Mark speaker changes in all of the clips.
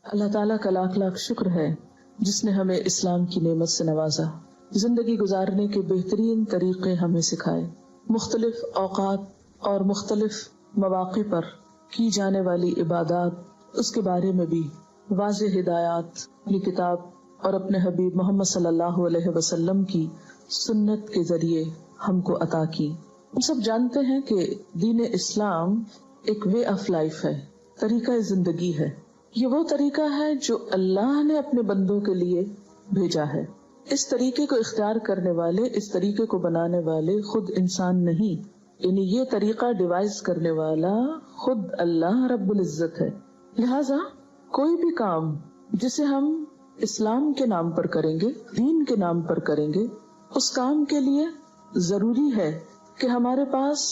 Speaker 1: اللہ تعالیٰ کا لاکھ لاکھ شکر ہے جس نے ہمیں اسلام کی نعمت سے نوازا، زندگی گزارنے کے بہترین طریقے ہمیں سکھائے، مختلف اوقات اور مختلف مواقع پر کی جانے والی عبادات اس کے بارے میں بھی واضح ہدایات یہ کتاب اور اپنے حبیب محمد صلی اللہ علیہ وسلم کی سنت کے ذریعے ہم کو عطا کی۔ ہم سب جانتے ہیں کہ دین اسلام ایک وے آف لائف ہے، طریقہ زندگی ہے۔ یہ وہ طریقہ ہے جو اللہ نے اپنے بندوں کے لیے بھیجا ہے۔ اس طریقے کو اختیار کرنے والے، اس طریقے کو بنانے والے خود انسان نہیں، یعنی یہ طریقہ ڈیوائز کرنے والا خود اللہ رب العزت ہے۔ لہذا کوئی بھی کام جسے ہم اسلام کے نام پر کریں گے، دین کے نام پر کریں گے، اس کام کے لیے ضروری ہے کہ ہمارے پاس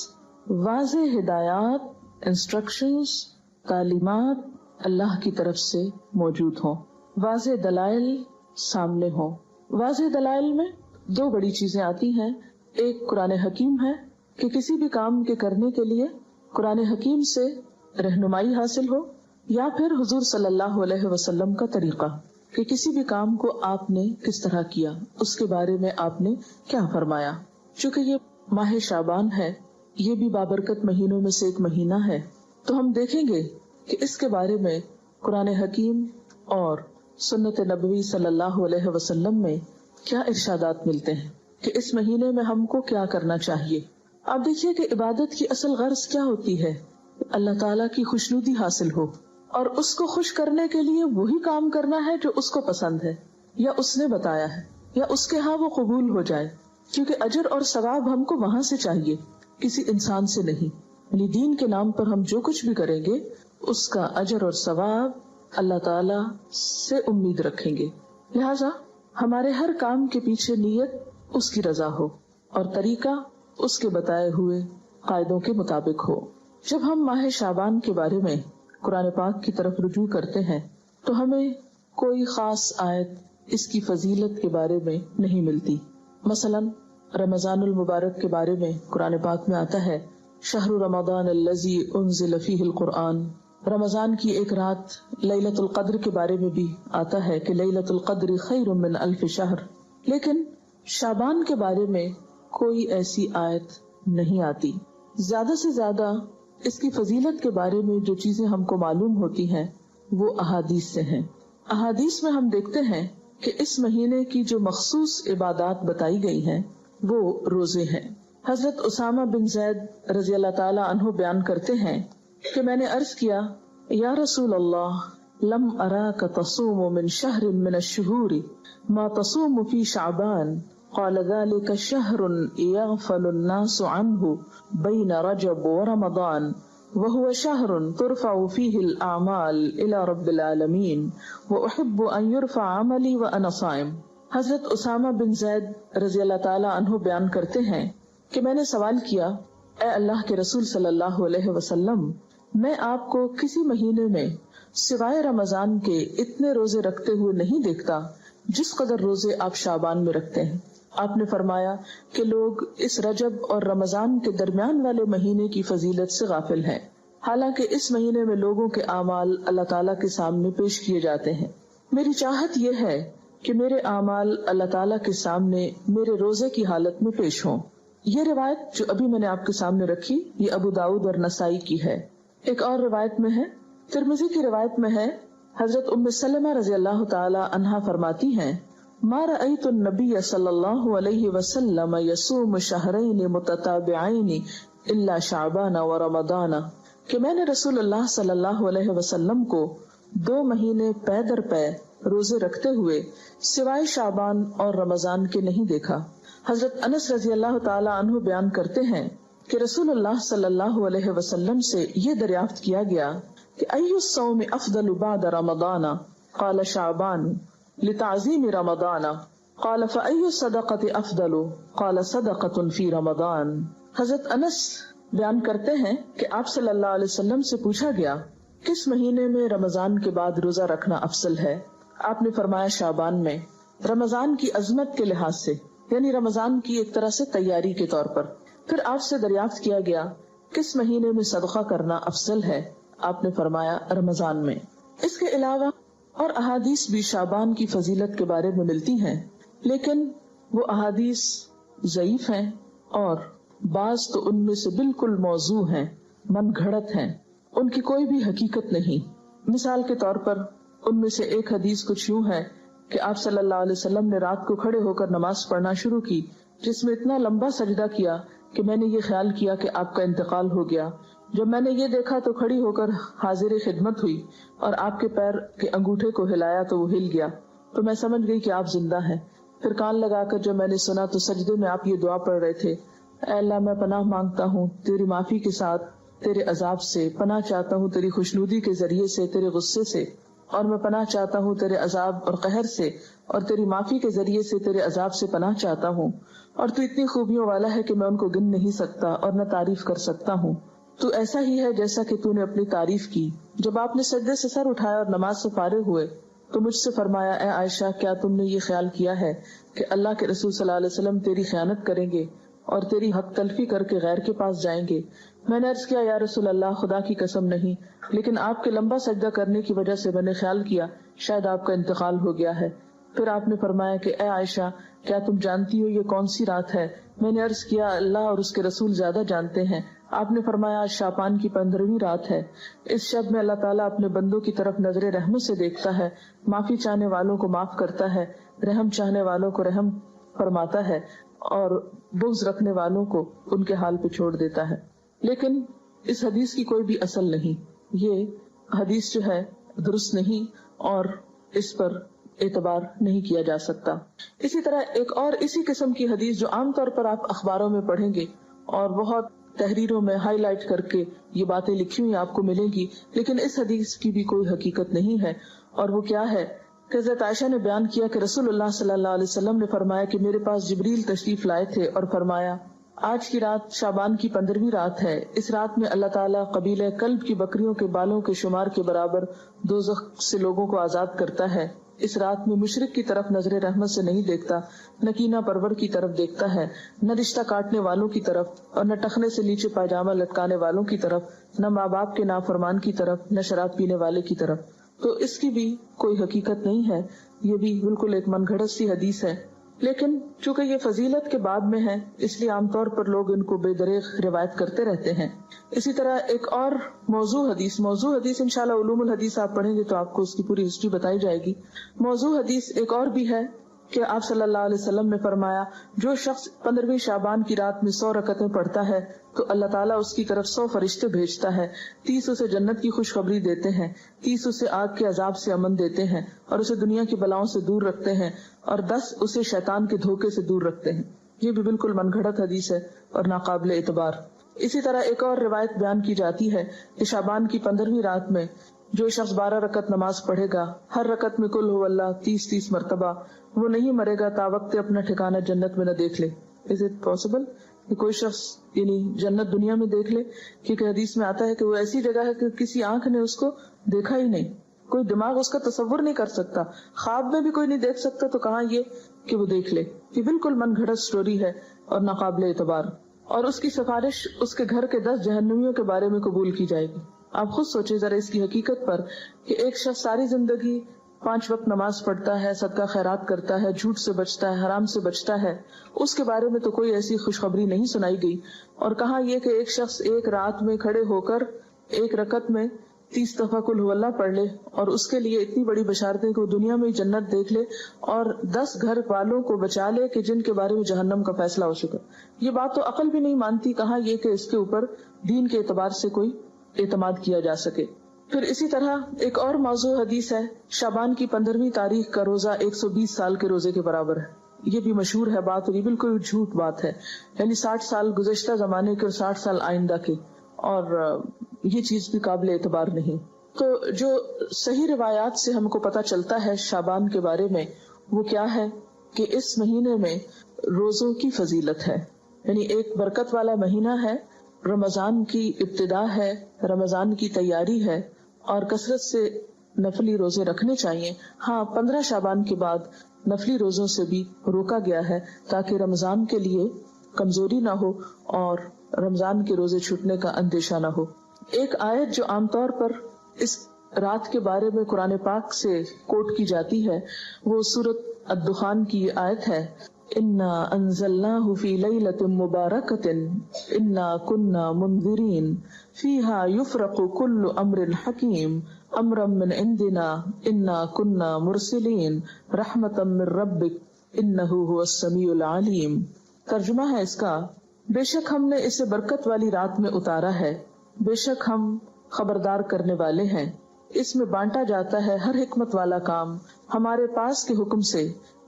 Speaker 1: واضح ہدایات، انسٹرکشنز، تعلیمات اللہ کی طرف سے موجود ہوں، واضح دلائل سامنے ہوں۔ واضح دلائل میں دو بڑی چیزیں آتی ہیں، ایک قرآن حکیم ہے کہ کسی بھی کام کے کرنے کے لیے قرآن حکیم سے رہنمائی حاصل ہو، یا پھر حضور صلی اللہ علیہ وسلم کا طریقہ کہ کسی بھی کام کو آپ نے کس طرح کیا، اس کے بارے میں آپ نے کیا فرمایا۔ چونکہ یہ ماہ شعبان ہے، یہ بھی بابرکت مہینوں میں سے ایک مہینہ ہے، تو ہم دیکھیں گے کہ اس کے بارے میں قرآن حکیم اور سنت نبوی صلی اللہ علیہ وسلم میں کیا ارشادات ملتے ہیں کہ اس مہینے میں ہم کو کیا کرنا چاہیے۔ آپ دیکھیے کہ عبادت کی اصل غرض کیا ہوتی ہے، اللہ تعالیٰ کی خوشنودی حاصل ہو، اور اس کو خوش کرنے کے لیے وہی کام کرنا ہے جو اس کو پسند ہے یا اس نے بتایا ہے یا اس کے ہاں وہ قبول ہو جائے، کیونکہ اجر اور ثواب ہم کو وہاں سے چاہیے، کسی انسان سے نہیں۔ یعنی دین کے نام پر ہم جو کچھ بھی کریں گے اس کا اجر اور ثواب اللہ تعالی سے امید رکھیں گے۔ لہذا ہمارے ہر کام کے پیچھے نیت اس کی رضا ہو اور طریقہ اس کے بتائے ہوئے قاعدوں کے مطابق ہو۔ جب ہم ماہ شعبان کے بارے میں قرآن پاک کی طرف رجوع کرتے ہیں تو ہمیں کوئی خاص آیت اس کی فضیلت کے بارے میں نہیں ملتی۔ مثلا رمضان المبارک کے بارے میں قرآن پاک میں آتا ہے، شہر رمضان الذی انزل فیہ القرآن۔ رمضان کی ایک رات لیلۃ القدر کے بارے میں بھی آتا ہے کہ لیلۃ القدر خیر من الف شہر، لیکن شعبان کے بارے میں کوئی ایسی آیت نہیں آتی۔ زیادہ سے زیادہ اس کی فضیلت کے بارے میں جو چیزیں ہم کو معلوم ہوتی ہیں وہ احادیث سے ہیں۔ احادیث میں ہم دیکھتے ہیں کہ اس مہینے کی جو مخصوص عبادات بتائی گئی ہیں وہ روزے ہیں۔ حضرت اسامہ بن زید رضی اللہ تعالی عنہ بیان کرتے ہیں کہ میں نے عرض کیا، یا رسول اللہ، لم اراک تصوم من شہر من الشہور ما تصوم فی شعبان، قال ذلك شهر يغفل الناس عنه بين رجب ورمضان وهو شهر ترفع فيه الأعمال إلى رب العالمين وأحب أن يرفع عملي وأنا صائم۔ حضرت اسامہ بن زید رضی اللہ تعالی عنہ بیان کرتے ہیں کہ میں نے سوال کیا، اے اللہ کے رسول صلی اللہ علیہ وسلم، میں آپ کو کسی مہینے میں سوائے رمضان کے اتنے روزے رکھتے ہوئے نہیں دیکھتا جس قدر روزے آپ شعبان میں رکھتے ہیں۔ آپ نے فرمایا کہ لوگ اس رجب اور رمضان کے درمیان والے مہینے کی فضیلت سے غافل ہیں، حالانکہ اس مہینے میں لوگوں کے اعمال اللہ تعالیٰ کے سامنے پیش کیے جاتے ہیں۔ میری چاہت یہ ہے کہ میرے اعمال اللہ تعالیٰ کے سامنے میرے روزے کی حالت میں پیش ہوں۔ یہ روایت جو ابھی میں نے آپ کے سامنے رکھی یہ ابو داؤد اور نسائی کی ہے۔ ایک اور روایت میں ہے، ترمذی کی روایت میں ہے، حضرت ام سلمہ رضی اللہ تعالی عنہا فرماتی ہیں، ما رأيت النبي صلی اللہ علیہ وسلم يصوم شہرین متتابعین الا شعبان ورمضان، کہ میں نے رسول اللہ صلی اللہ علیہ وسلم کو 2 مہینے پے در پے روزے رکھتے ہوئے سوائے شعبان اور رمضان کے نہیں دیکھا۔ حضرت انس رضی اللہ تعالی عنہ بیان کرتے ہیں کہ رسول اللہ صلی اللہ علیہ وسلم سے یہ دریافت کیا گیا کہ ای الصوم افضل بعد رمضان، قال شعبان لتعظیم رمضان، قال فأی الصدقۃ افضل، قال صدقۃ فی رمضان۔ حضرت انس بیان کرتے ہیں کہ آپ صلی اللہ علیہ وسلم سے پوچھا گیا کس مہینے میں رمضان کے بعد روزہ رکھنا افضل ہے؟ آپ نے فرمایا شعبان میں، رمضان کی عظمت کے لحاظ سے، یعنی رمضان کی ایک طرح سے تیاری کے طور پر۔ پھر آپ سے دریافت کیا گیا کس مہینے میں صدقہ کرنا افضل ہے؟ آپ نے فرمایا رمضان میں۔ اس کے علاوہ اور احادیث بھی شعبان کی فضیلت کے بارے میں ملتی ہیں، لیکن وہ احادیث ضعیف ہیں اور بعض تو ان میں سے بالکل موضوع ہیں، من گھڑت ہیں، ان کی کوئی بھی حقیقت نہیں۔ مثال کے طور پر ان میں سے ایک حدیث کچھ یوں ہے کہ آپ صلی اللہ علیہ وسلم نے رات کو کھڑے ہو کر نماز پڑھنا شروع کی، جس میں اتنا لمبا سجدہ کیا کہ میں نے یہ خیال کیا کہ آپ کا انتقال ہو گیا۔ جب میں نے یہ دیکھا تو کھڑی ہو کر حاضر خدمت ہوئی اور آپ کے پیر کے انگوٹھے کو ہلایا تو وہ ہل گیا، تو میں سمجھ گئی کہ آپ زندہ ہیں۔ پھر کان لگا کر جب میں نے سنا تو سجدے میں آپ یہ دعا پڑھ رہے تھے، اے اللہ میں پناہ مانگتا ہوں تیری معافی کے ساتھ تیرے عذاب سے، پناہ چاہتا ہوں تیری خوشنودی کے ذریعے سے تیرے غصے سے، اور میں پناہ چاہتا ہوں تیرے عذاب اور قہر سے، اور تیری معافی کے ذریعے سے تیرے عذاب سے پناہ چاہتا ہوں، اور تو اتنی خوبیوں والا ہے کہ میں ان کو گن نہیں سکتا اور نہ تعریف کر سکتا ہوں۔ تو ایسا ہی ہے جیسا کہ تو نے اپنی تعریف کی۔ جب آپ نے سجدے سے سر اٹھایا اور نماز سے فارغ ہوئے تو مجھ سے فرمایا، اے عائشہ کیا تم نے یہ خیال کیا ہے کہ اللہ کے رسول صلی اللہ علیہ وسلم تیری خیانت کریں گے اور تیری حق تلفی کر کے غیر کے پاس جائیں گے؟ میں نے عرض کیا، یا رسول اللہ خدا کی قسم نہیں، لیکن آپ کے لمبا سجدہ کرنے کی وجہ سے میں نے خیال کیا شاید آپ کا انتقال ہو گیا ہے۔ پھر آپ نے فرمایا کہ اے عائشہ کیا تم جانتی ہو یہ کون سی رات ہے؟ میں نے عرض کیا، اللہ اور اس کے رسول زیادہ جانتے ہیں۔ آپ نے فرمایا، آج شعبان کی 15ویں رات ہے، اس شب میں اللہ تعالیٰ اپنے بندوں کی طرف نظر رحمت سے دیکھتا ہے، معافی چاہنے والوں کو معاف کرتا ہے، رحم چاہنے والوں کو رحم فرماتا ہے اور بغض رکھنے والوں کو ان کے حال پہ چھوڑ دیتا ہے۔ لیکن اس حدیث کی کوئی بھی اصل نہیں، یہ حدیث جو ہے درست نہیں اور اس پر اعتبار نہیں کیا جا سکتا۔ اسی طرح ایک اور اسی قسم کی حدیث جو عام طور پر آپ اخباروں میں پڑھیں گے اور بہت تحریروں میں ہائی لائٹ کر کے یہ باتیں لکھی ہوئی آپ کو ملیں گی، لیکن اس حدیث کی بھی کوئی حقیقت نہیں ہے، اور وہ کیا ہے کہ حضرت عائشہ نے بیان کیا کہ رسول اللہ صلی اللہ علیہ وسلم نے فرمایا کہ میرے پاس جبریل تشریف لائے تھے اور فرمایا، آج کی رات شعبان کی 15ویں رات ہے، اس رات میں اللہ تعالیٰ قبیلہ کلب کی بکریوں کے بالوں کے شمار کے برابر دوزخ سے لوگوں کو آزاد کرتا ہے۔ اس رات میں مشرک کی طرف نظر رحمت سے نہیں دیکھتا، نہ کینہ پرور کی طرف دیکھتا ہے، نہ رشتہ کاٹنے والوں کی طرف اور نہ ٹخنے سے نیچے پائجامہ لٹکانے والوں کی طرف، نہ ماں باپ کے نافرمان کی طرف، نہ شراب پینے والے کی طرف۔ تو اس کی بھی کوئی حقیقت نہیں ہے، یہ بھی بالکل ایک من گھڑت سی حدیث ہے، لیکن چونکہ یہ فضیلت کے باب میں ہے اس لیے عام طور پر لوگ ان کو بے دریغ روایت کرتے رہتے ہیں۔ اسی طرح ایک اور موضوع حدیث انشاءاللہ علوم الحدیث آپ پڑھیں گے تو آپ کو اس کی پوری ہسٹری بتائی جائے گی۔ موضوع حدیث ایک اور بھی ہے کہ آپ صلی اللہ علیہ وسلم نے فرمایا، جو شخص 15ویں شعبان کی رات میں 100 رکعتیں پڑھتا ہے تو اللہ تعالیٰ اس کی طرف 100 فرشتے بھیجتا ہے، 30 اسے جنت کی خوشخبری دیتے ہیں، 30 اسے آگ کے عذاب سے امن دیتے ہیں اور اسے دنیا کی بلاؤں سے دور رکھتے ہیں، اور 10 اسے شیطان کے دھوکے سے دور رکھتے ہیں۔ یہ بھی بالکل من گھڑت حدیث ہے اور ناقابل اعتبار۔ اسی طرح ایک اور روایت بیان کی جاتی ہے کہ شعبان کی 15ویں رات میں جو شخص 12 رکعت نماز پڑھے گا، ہر رکعت میں کل ہو اللہ 30 مرتبہ، وہ نہیں مرے گا تا وقت اپنا ٹھکانہ جنت میں نہ دیکھ لے۔ Is it possible کہ کوئی شخص یعنی جنت دنیا میں دیکھ لے؟ کیونکہ حدیث میں آتا ہے کہ وہ ایسی جگہ ہے کہ کسی آنکھ نے اس کو دیکھا ہی نہیں، کوئی دماغ اس کا تصور نہیں کر سکتا، خواب میں بھی کوئی نہیں دیکھ سکتا، تو کہاں یہ کہ وہ دیکھ لے۔ یہ بالکل من گھڑت سٹوری ہے اور ناقابل اعتبار، اور اس کی سفارش اس کے گھر کے 10 جہنمیوں کے بارے میں قبول کی جائے گی۔ آپ خود سوچیں ذرا اس کی حقیقت پر کہ ایک شخص ساری زندگی 5 وقت نماز پڑھتا ہے، صدقہ خیرات کرتا ہے، جھوٹ سے بچتا ہے، حرام سے بچتا ہے، اس کے بارے میں تو کوئی ایسی خوشخبری نہیں سنائی گئی، اور کہاں یہ کہ ایک شخص ایک رات میں کھڑے ہو کر ایک رکعت میں 30 دفعہ قل ہو اللہ پڑھ لے اور اس کے لیے اتنی بڑی بشارتیں کہ وہ دنیا میں جنت دیکھ لے اور 10 گھر والوں کو بچا لے کہ جن کے بارے میں جہنم کا فیصلہ ہو چکا۔ یہ بات تو عقل بھی نہیں مانتی، کہاں یہ کہ اس کے اوپر دین کے اعتبار سے کوئی اعتماد کیا جا سکے۔ پھر اسی طرح ایک اور موضوع حدیث ہے، شعبان کی 15ویں تاریخ کا روزہ 120 سال کے روزے کے برابر ہے۔ یہ بھی مشہور ہے بات، اور یہ بالکل جھوٹ بات ہے، یعنی 60 سال گزشتہ زمانے کے اور 60 سال آئندہ کے، اور یہ چیز بھی قابل اعتبار نہیں۔ تو جو صحیح روایات سے ہم کو پتہ چلتا ہے شعبان کے بارے میں وہ کیا ہے کہ اس مہینے میں روزوں کی فضیلت ہے، یعنی ایک برکت والا مہینہ ہے، رمضان کی ابتدا ہے، رمضان کی تیاری ہے، اور کثرت سے نفلی روزے رکھنے چاہیے۔ ہاں 15 شعبان کے بعد نفلی روزوں سے بھی روکا گیا ہے تاکہ رمضان کے لیے کمزوری نہ ہو اور رمضان کے روزے چھوٹنے کا اندیشہ نہ ہو۔ ایک آیت جو عام طور پر اس رات کے بارے میں قرآن پاک سے کوٹ کی جاتی ہے وہ سورۃ الدخان کی یہ آیت ہے، انا انزلناہ فی لیلۃ مبارکۃ انا کنا منذرین فیہا یفرق کل امر حکیم امرا من عندنا انا کنا مرسلین رحمتا من ربک انہ هو السمیع العلیم۔ ترجمہ ہے اس کا، بے شک ہم نے اسے برکت والی رات میں اتارا ہے، بے شک ہم خبردار کرنے والے ہیں، اس میں بانٹا جاتا ہے ہر حکمت والا کام ہمارے پاس کے حکم سے،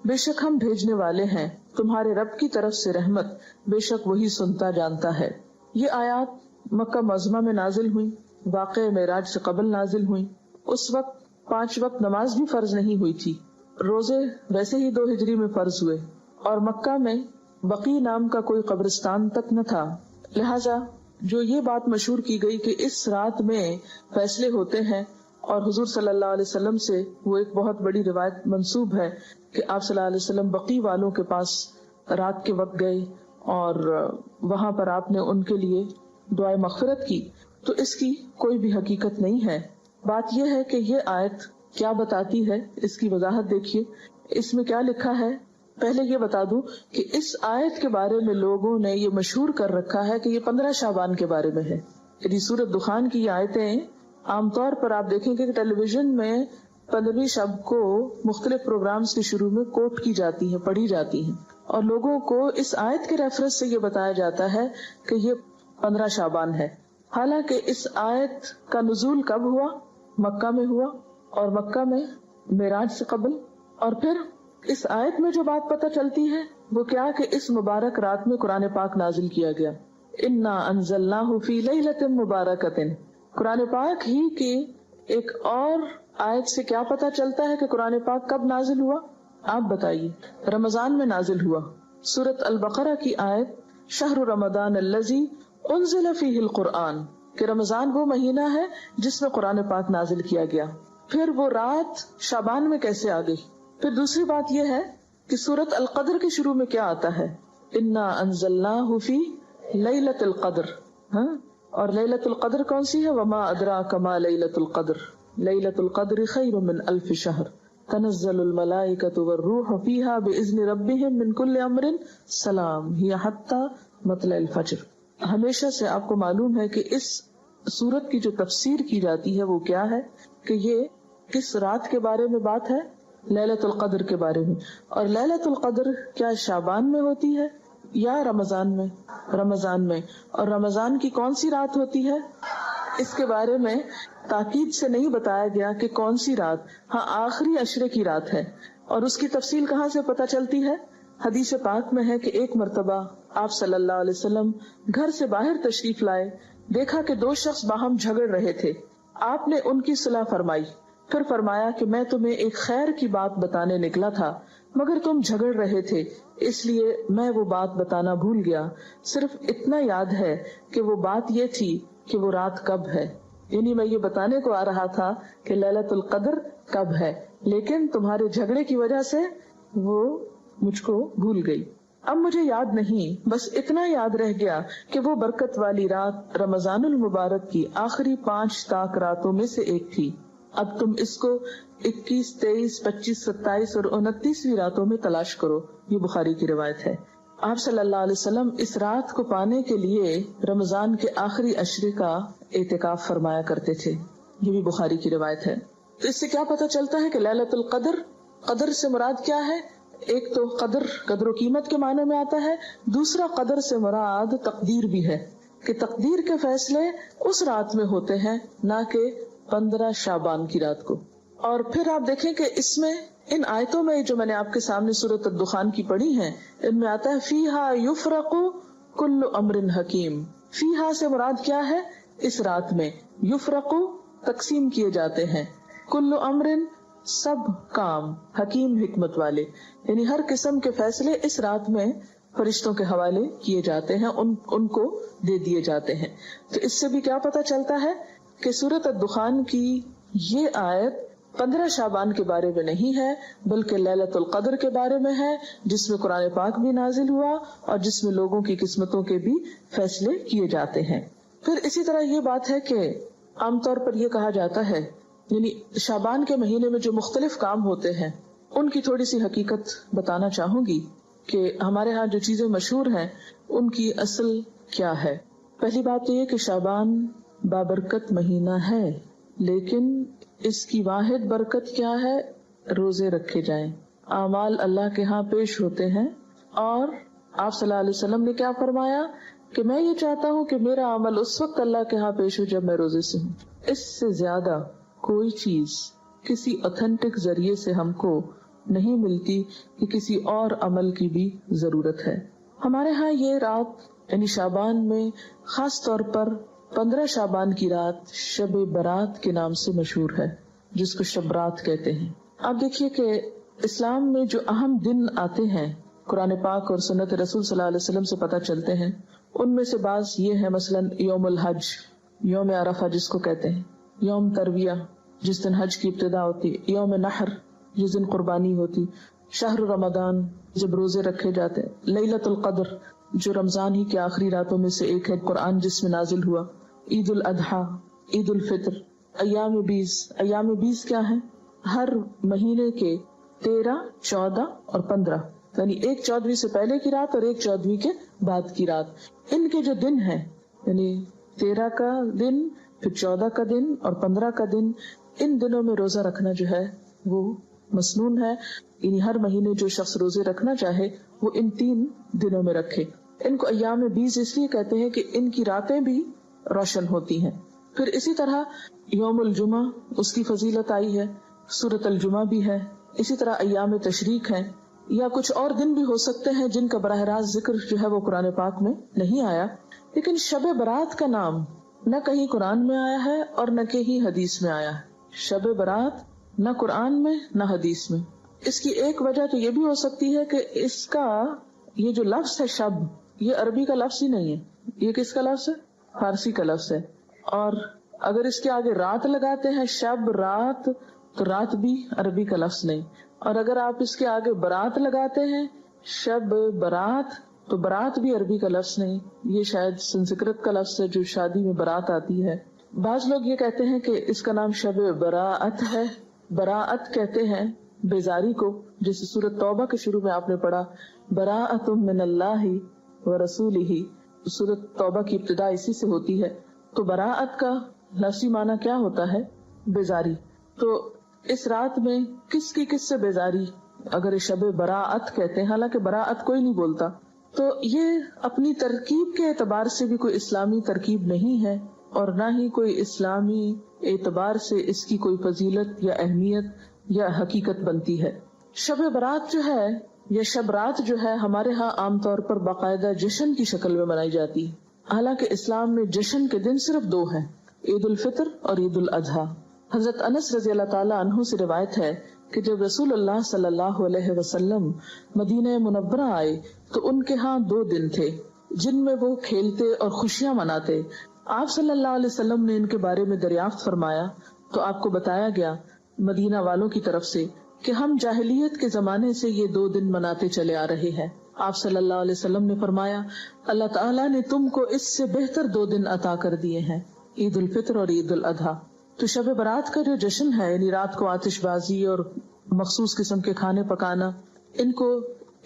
Speaker 1: بے شک ہم بھیجنے والے ہیں تمہارے رب کی طرف سے رحمت، بے شک وہی سنتا جانتا ہے۔ یہ آیات مکہ معظمہ میں نازل ہوئی، واقع معراج سے قبل نازل ہوئی۔ اس وقت 5 وقت نماز بھی فرض نہیں ہوئی تھی، روزے ویسے ہی 2 ہجری میں فرض ہوئے، اور مکہ میں بقی نام کا کوئی قبرستان تک نہ تھا، لہذا جو یہ بات مشہور کی گئی کہ اس رات میں فیصلے ہوتے ہیں، اور حضور صلی اللہ علیہ وسلم سے وہ ایک بہت بڑی روایت منسوب ہے کہ آپ صلی اللہ علیہ وسلم بقی والوں کے پاس رات کے وقت گئے اور وہاں پر آپ نے ان کے لیے دعائے مغفرت کی، تو اس کی کوئی بھی حقیقت نہیں ہے۔ بات یہ ہے کہ یہ آیت کیا بتاتی ہے، اس کی وضاحت دیکھیے، اس میں کیا لکھا ہے۔ پہلے یہ بتا دوں کہ اس آیت کے بارے میں لوگوں نے یہ مشہور کر رکھا ہے کہ یہ 15 شعبان کے بارے میں ہے۔ یعنی سورۃ دخان کی یہ آیتیں عام طور پر آپ دیکھیں گے کہ ٹیلی ویژن میں 15ویں شب کو مختلف پروگرامز کے شروع میں کوٹ کی جاتی ہیں، پڑھی جاتی ہیں، اور لوگوں کو اس آیت کے ریفرنس سے یہ بتایا جاتا ہے کہ یہ 15 شعبان ہے۔ حالانکہ اس آیت کا نزول کب ہوا؟ مکہ میں ہوا، اور مکہ میں معراج سے قبل۔ اور پھر اس آیت میں جو بات پتہ چلتی ہے وہ کیا کہ اس مبارک رات میں قرآن پاک نازل کیا گیا، انا انزلناہ فی لیلۃ مبارکۃ۔ قرآن پاک ہی کی ایک اور آیت سے کیا پتہ چلتا ہے کہ قرآن پاک کب نازل ہوا؟ آپ بتائیے۔ رمضان میں نازل ہوا۔ سورۃ البقرہ کی آیت شہر رمضان الذی انزل فیہ القرآن، کہ رمضان وہ مہینہ ہے جس میں قرآن پاک نازل کیا گیا۔ پھر وہ رات شعبان میں کیسے آ گئی؟ پھر دوسری بات یہ ہے کہ سورۃ القدر کے شروع میں کیا آتا ہے؟ انا انزلناہ فی لیلۃ القدر، اور لیلۃ القدر کون سی ہے؟ وما ادراک ما لیلۃ القدر، لیلۃ القدر خیر من الف شہر تنزل الملائکۃ والروح فیہا باذن ربہم من کل امر سلام ہی حتی مطلع الفجر۔ ہمیشہ سے آپ کو معلوم ہے کہ اس سورت کی جو تفسیر کی جاتی ہے وہ کیا ہے کہ یہ کس رات کے بارے میں بات ہے؟ لیلۃ القدر کے بارے میں۔ اور لیلۃ القدر کیا شعبان میں ہوتی ہے یا رمضان میں؟ رمضان میں۔ اور رمضان کی کون سی رات ہوتی ہے؟ اس کے بارے میں تاکید سے نہیں بتایا گیا کہ کون سی رات، ہاں آخری عشرے کی رات ہے۔ اور اس کی تفصیل کہاں سے پتہ چلتی ہے؟ حدیث پاک میں ہے کہ ایک مرتبہ آپ صلی اللہ علیہ وسلم گھر سے باہر تشریف لائے، دیکھا کہ 2 شخص باہم جھگڑ رہے تھے، آپ نے ان کی صلح فرمائی، پھر فرمایا کہ میں تمہیں ایک خیر کی بات بتانے نکلا تھا مگر تم جھگڑ رہے تھے، اس لیے میں وہ بات بتانا بھول گیا، صرف اتنا یاد ہے کہ وہ بات یہ تھی کہ وہ رات کب ہے، یعنی میں یہ بتانے کو آ رہا تھا کہ لیلۃ القدر کب ہے، لیکن تمہارے جھگڑے کی وجہ سے وہ مجھ کو بھول گئی، اب مجھے یاد نہیں، بس اتنا یاد رہ گیا کہ وہ برکت والی رات رمضان المبارک کی آخری 5 طاق راتوں میں سے ایک تھی، اب تم اس کو 21، 23، 25، 27 اور 29ویں راتوں میں تلاش کرو۔ یہ بخاری کی روایت ہے۔ آپ صلی اللہ علیہ وسلم اس رات کو پانے کے لیے رمضان کے آخری عشرے کا اعتکاف فرمایا کرتے تھے، یہ بھی بخاری کی روایت ہے۔ تو اس سے کیا پتہ چلتا ہے کہ لیلۃ القدر، قدر سے مراد کیا ہے؟ ایک تو قدر و قیمت کے معنی میں آتا ہے، دوسرا قدر سے مراد تقدیر بھی ہے کہ تقدیر کے فیصلے اس رات میں ہوتے ہیں، نہ کہ 15 شعبان کی رات کو۔ اور پھر آپ دیکھیں کہ اس میں ان آیتوں میں جو میں نے آپ کے سامنے سورۃ الدخان کی پڑھی ہیں، ان میں آتا ہے فیہا یفرق کل امر حکیم۔ فیہا سے مراد کیا ہے؟ اس رات میں یفرق تقسیم کیے جاتے ہیں، کل امر سب کام، حکیم حکمت والے، یعنی ہر قسم کے فیصلے اس رات میں فرشتوں کے حوالے کیے جاتے ہیں، ان کو دے دیے جاتے ہیں۔ تو اس سے بھی کیا پتہ چلتا ہے کہ سورۃ الدخان کی یہ آیت 15 شعبان کے بارے میں نہیں ہے بلکہ لیلۃ القدر کے بارے میں ہے، جس میں قرآن پاک بھی نازل ہوا اور جس میں لوگوں کی قسمتوں کے بھی فیصلے کیے جاتے ہیں۔ پھر اسی طرح یہ بات ہے کہ عام طور پر یہ کہا جاتا ہے یعنی شعبان کے مہینے میں جو مختلف کام ہوتے ہیں ان کی تھوڑی سی حقیقت بتانا چاہوں گی کہ ہمارے ہاں جو چیزیں مشہور ہیں ان کی اصل کیا ہے. پہلی بات تو یہ کہ شعبان بابرکت مہینہ ہے، لیکن اس کی واحد برکت کیا ہے؟ روزے رکھے جائیں، اعمال اللہ کے ہاں پیش ہوتے ہیں. اور آپ صلی اللہ علیہ وسلم نے کیا فرمایا کہ میں یہ چاہتا ہوں کہ میرا عمل اس وقت اللہ کے ہاں پیش ہو جب میں روزے سے ہوں. اس سے زیادہ کوئی چیز کسی اوتھینٹک ذریعے سے ہم کو نہیں ملتی کہ کسی اور عمل کی بھی ضرورت ہے. ہمارے ہاں یہ رات یعنی شعبان میں خاص طور پر 15 شعبان کی رات شب برات کے نام سے مشہور ہے، جس کو شب رات کہتے ہیں. آپ دیکھیے کہ اسلام میں جو اہم دن آتے ہیں قرآن پاک اور سنت رسول صلی اللہ علیہ وسلم سے پتہ چلتے ہیں، ان میں سے بعض یہ ہے مثلا یوم الحج، یوم عرفہ جس کو کہتے ہیں، یوم ترویہ جس دن حج کی ابتدا ہوتی، یوم نحر جس دن قربانی ہوتی، شہر رمضان جب روزے رکھے جاتے، لیلۃ القدر جو رمضان ہی کے آخری راتوں میں سے ایک ہے، قرآن جس میں نازل ہوا، عید الاضحیٰ، عید الفطر، ایام 20. ایام 20 کیا ہے؟ ہر مہینے کے 13، 14 اور 15، یعنی ایک 14ویں سے پہلے کی رات اور ایک 14ویں کے بعد کی رات. ان کے جو دن ہیں یعنی 13 کا دن، پھر 14 کا دن اور 15 کا دن، ان دنوں میں روزہ رکھنا جو ہے وہ مسنون ہے. یعنی ہر مہینے جو شخص روزے رکھنا چاہے وہ ان 3 دنوں میں رکھے. ان کو ایام 20 اس لیے کہتے ہیں کہ ان کی راتیں بھی روشن ہوتی ہیں. پھر اسی طرح یوم الجمعہ اس کی فضیلت آئی ہے، سورۃ الجمعہ بھی ہے. اسی طرح ایام تشریق ہیں، یا کچھ اور دن بھی ہو سکتے ہیں جن کا براہ راست ذکر جو ہے وہ قرآن پاک میں نہیں آیا. لیکن شب برات کا نام نہ کہیں قرآن میں آیا ہے اور نہ کہیں حدیث میں آیا ہے. شب برات نہ قرآن میں نہ حدیث میں. اس کی ایک وجہ تو یہ بھی ہو سکتی ہے کہ اس کا یہ جو لفظ ہے شب، یہ عربی کا لفظ ہی نہیں ہے. یہ کس کا لفظ ہے؟ فارسی کا لفظ ہے. اور اگر اس کے آگے رات لگاتے ہیں شب رات، تو رات بھی عربی کا لفظ نہیں. اور اگر آپ اس کے آگے برات لگاتے ہیں شب برات، تو برات بھی عربی کا لفظ نہیں. یہ شاید سنسکرت کا لفظ ہے جو شادی میں برات آتی ہے. بعض لوگ یہ کہتے ہیں کہ اس کا نام شب براءت ہے. براءت کہتے ہیں بیزاری کو، جیسے سورۃ توبہ کے شروع میں آپ نے پڑھا براءۃ من اللہ ورسولہ. سورۃ توبہ کی ابتدا اسی سے ہوتی ہے. تو براءت کا لفظی معنی کیا ہوتا ہے؟ بیزاری. تو اس رات میں کس سے بیزاری اگر شب براءت کہتے ہیں، حالانکہ براءت کوئی نہیں بولتا. تو یہ اپنی ترکیب کے اعتبار سے بھی کوئی اسلامی ترکیب نہیں ہے، اور نہ ہی کوئی اسلامی اعتبار سے اس کی کوئی فضیلت یا اہمیت یا حقیقت بنتی ہے. شب برات جو ہے یا شب رات جو ہے ہمارے ہاں عام طور پر باقاعدہ جشن کی شکل میں منائی جاتی ہے. حالانکہ اسلام میں جشن کے دن صرف 2 ہیں، عید الفطر اور عید الاضحیٰ. حضرت انس رضی اللہ تعالیٰ عنہ سے روایت ہے کہ جب رسول اللہ صلی اللہ علیہ وسلم مدینہ منورہ آئے تو ان کے ہاں 2 دن تھے جن میں وہ کھیلتے اور خوشیاں مناتے. آپ صلی اللہ علیہ وسلم نے ان کے بارے میں دریافت فرمایا تو آپ کو بتایا گیا مدینہ والوں کی طرف سے کہ ہم جاہلیت کے زمانے سے یہ 2 دن مناتے چلے آ رہے ہیں. آپ صلی اللہ علیہ وسلم نے فرمایا اللہ تعالیٰ نے تم کو اس سے بہتر 2 دن عطا کر دیے ہیں، عید الفطر اور عید الاضحیٰ. تو شب برات کا جو جشن ہے یعنی رات کو آتش بازی اور مخصوص قسم کے کھانے پکانا، ان کو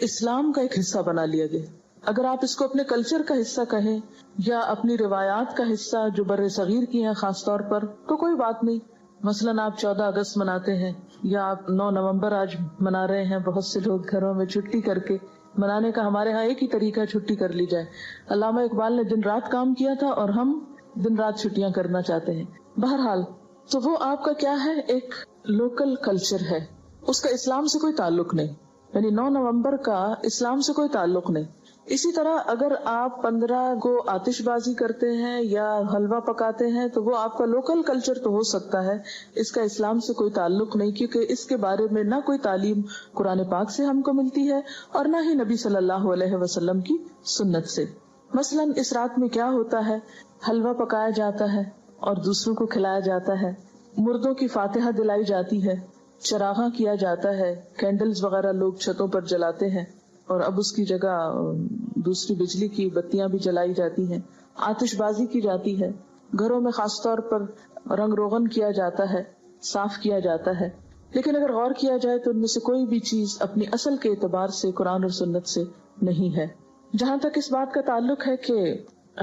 Speaker 1: اسلام کا ایک حصہ بنا لیا گیا. اگر آپ اس کو اپنے کلچر کا حصہ کہیں یا اپنی روایات کا حصہ جو بر صغیر کی ہیں خاص طور پر، تو کوئی بات نہیں. مثلاً آپ 14 اگست مناتے ہیں یا آپ 9 نومبر آج منا رہے ہیں. بہت سے لوگ گھروں میں چھٹی کر کے منانے کا، ہمارے ہاں ایک ہی طریقہ چھٹی کر لی جائے. علامہ اقبال نے دن رات کام کیا تھا اور ہم دن رات چھٹیاں کرنا چاہتے ہیں. بہرحال تو وہ آپ کا کیا ہے، ایک لوکل کلچر ہے، اس کا اسلام سے کوئی تعلق نہیں. یعنی 9 نومبر کا اسلام سے کوئی تعلق نہیں. اسی طرح اگر آپ 15 کو آتش بازی کرتے ہیں یا حلوہ پکاتے ہیں تو وہ آپ کا لوکل کلچر تو ہو سکتا ہے، اس کا اسلام سے کوئی تعلق نہیں، کیونکہ اس کے بارے میں نہ کوئی تعلیم قرآن پاک سے ہم کو ملتی ہے اور نہ ہی نبی صلی اللہ علیہ وسلم کی سنت سے. مثلاً اس رات میں کیا ہوتا ہے، حلوہ پکایا جاتا ہے اور دوسروں کو کھلایا جاتا ہے، مردوں کی فاتحہ دلائی جاتی ہے، چراغاں کیا جاتا ہے، کینڈلز وغیرہ لوگ چھتوں پر جلاتے ہیں، اور اب اس کی جگہ دوسری بجلی کی بتیاں بھی جلائی جاتی ہیں، آتش بازی کی جاتی ہے، گھروں میں خاص طور پر رنگ روغن کیا جاتا ہے. صاف کیا جاتا ہے، لیکن اگر غور کیا جائے تو ان میں سے کوئی بھی چیز اپنی اصل کے اعتبار سے قرآن اور سنت سے نہیں ہے۔ جہاں تک اس بات کا تعلق ہے کہ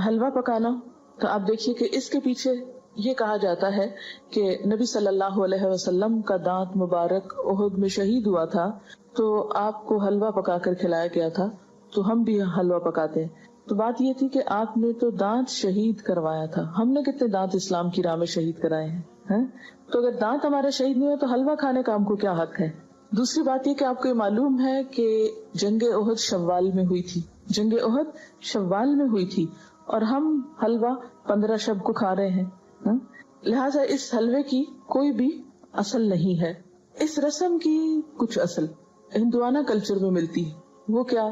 Speaker 1: حلوہ پکانا، تو آپ دیکھیے کہ اس کے پیچھے یہ کہا جاتا ہے کہ نبی صلی اللہ علیہ وسلم کا دانت مبارک احد میں شہید ہوا تھا، تو آپ کو حلوہ پکا کر کھلایا گیا تھا، تو ہم بھی حلوہ پکاتے ہیں۔ تو بات یہ تھی کہ آپ نے تو دانت شہید کروایا تھا، ہم نے کتنے دانت اسلام کی راہ میں شہید کرائے ہیں؟ تو اگر دانت ہمارے شہید نہیں ہوئے تو حلوہ کھانے کا ہم کو کیا حق ہے؟ دوسری بات یہ کہ آپ کو یہ معلوم ہے کہ جنگ احد شوال میں ہوئی تھی، جنگ احد شوال میں ہوئی تھی، اور ہم حلوہ 15 شب کو کھا رہے ہیں۔ لہٰذا اس حلوے کی کوئی بھی اصل نہیں ہے۔ اس رسم کی کچھ اصل ہندوانہ کلچر میں ملتی ہے۔ وہ کیا؟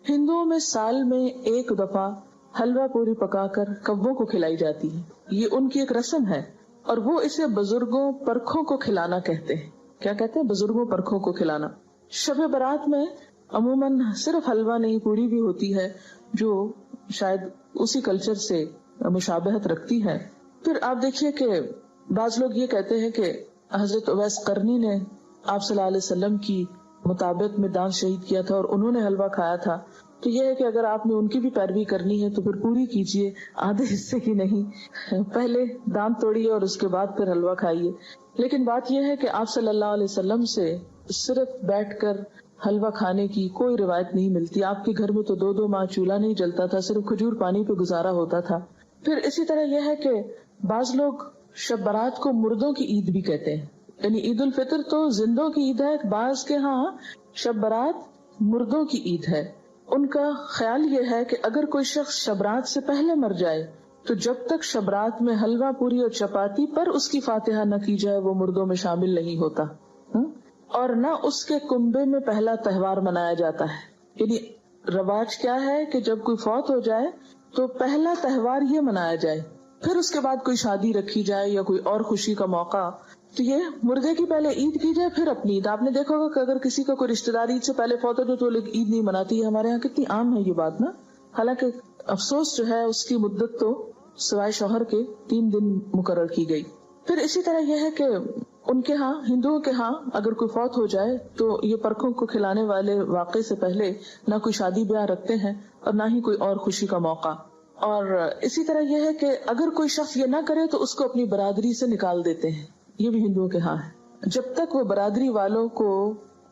Speaker 1: ہندوؤں میں سال میں ایک دفعہ حلوہ پوری پکا کر کبوں کو کھلائی جاتی ہے، یہ ان کی ایک رسم ہے، اور وہ اسے بزرگوں پرکھوں کو کھلانا کہتے ہیں۔ کیا کہتے ہیں؟ بزرگوں پرکھوں کو کھلانا۔ شب برات میں عموماً صرف حلوہ نہیں، پوری بھی ہوتی ہے، جو شاید اسی کلچر سے مشابہت رکھتی ہے۔ پھر آپ دیکھیے کہ بعض لوگ یہ کہتے ہیں کہ حضرت اویس قرنی نے آپ صلی اللہ علیہ وسلم کی مطابق میں دانت شہید کیا تھا اور انہوں نے حلوہ کھایا تھا، تو یہ ہے کہ اگر آپ نے ان کی بھی پیروی کرنی ہے تو پھر پوری کیجیے، آدھے حصے کی نہیں، پہلے دانت توڑیے اور اس کے بعد پھر حلوہ کھائیے۔ لیکن بات یہ ہے کہ آپ صلی اللہ علیہ وسلم سے صرف بیٹھ کر حلوہ کھانے کی کوئی روایت نہیں ملتی۔ آپ کے گھر میں تو 2 ماہ چولہا نہیں جلتا تھا، صرف کھجور پانی پہ گزارا ہوتا تھا۔ پھر اسی طرح یہ ہے کہ بعض لوگ شب برات کو مردوں کی عید بھی کہتے ہیں، یعنی عید الفطر تو زندوں کی عید ہے، بعض کے ہاں شب برات مردوں کی عید ہے۔ ان کا خیال یہ ہے کہ اگر کوئی شخص شب برات سے پہلے مر جائے تو جب تک شب برات میں حلوہ پوری اور چپاتی پر اس کی فاتحہ نہ کی جائے وہ مردوں میں شامل نہیں ہوتا، اور نہ اس کے کنبے میں پہلا تہوار منایا جاتا ہے۔ یعنی رواج کیا ہے کہ جب کوئی فوت ہو جائے تو پہلا تہوار یہ منایا جائے، پھر اس کے بعد کوئی شادی رکھی جائے یا کوئی اور خوشی کا موقع، تو یہ مردے کی پہلے عید کی جائے پھر اپنی عید۔ آپ نے دیکھا ہوگا کہ اگر کسی کا کوئی رشتہ دار عید سے پہلے فوت ہو جائے تو لوگ عید نہیں مناتی ہے۔ ہمارے یہاں کتنی عام ہے یہ بات نا، حالانکہ افسوس جو ہے اس کی مدت تو سوائے شوہر کے 3 دن مقرر کی گئی۔ پھر اسی طرح یہ ہے کہ ان کے ہاں، ہندوؤں کے ہاں، اگر کوئی فوت ہو جائے تو یہ پرکھوں کو کھلانے والے واقعے سے پہلے نہ کوئی شادی بیاہ رکھتے ہیں اور نہ ہی کوئی اور خوشی کا موقع۔ اور اسی طرح یہ ہے کہ اگر کوئی شخص یہ نہ کرے تو اس کو اپنی برادری سے نکال دیتے ہیں، یہ بھی ہندوؤں کے ہاں ہے۔ جب تک وہ برادری والوں کو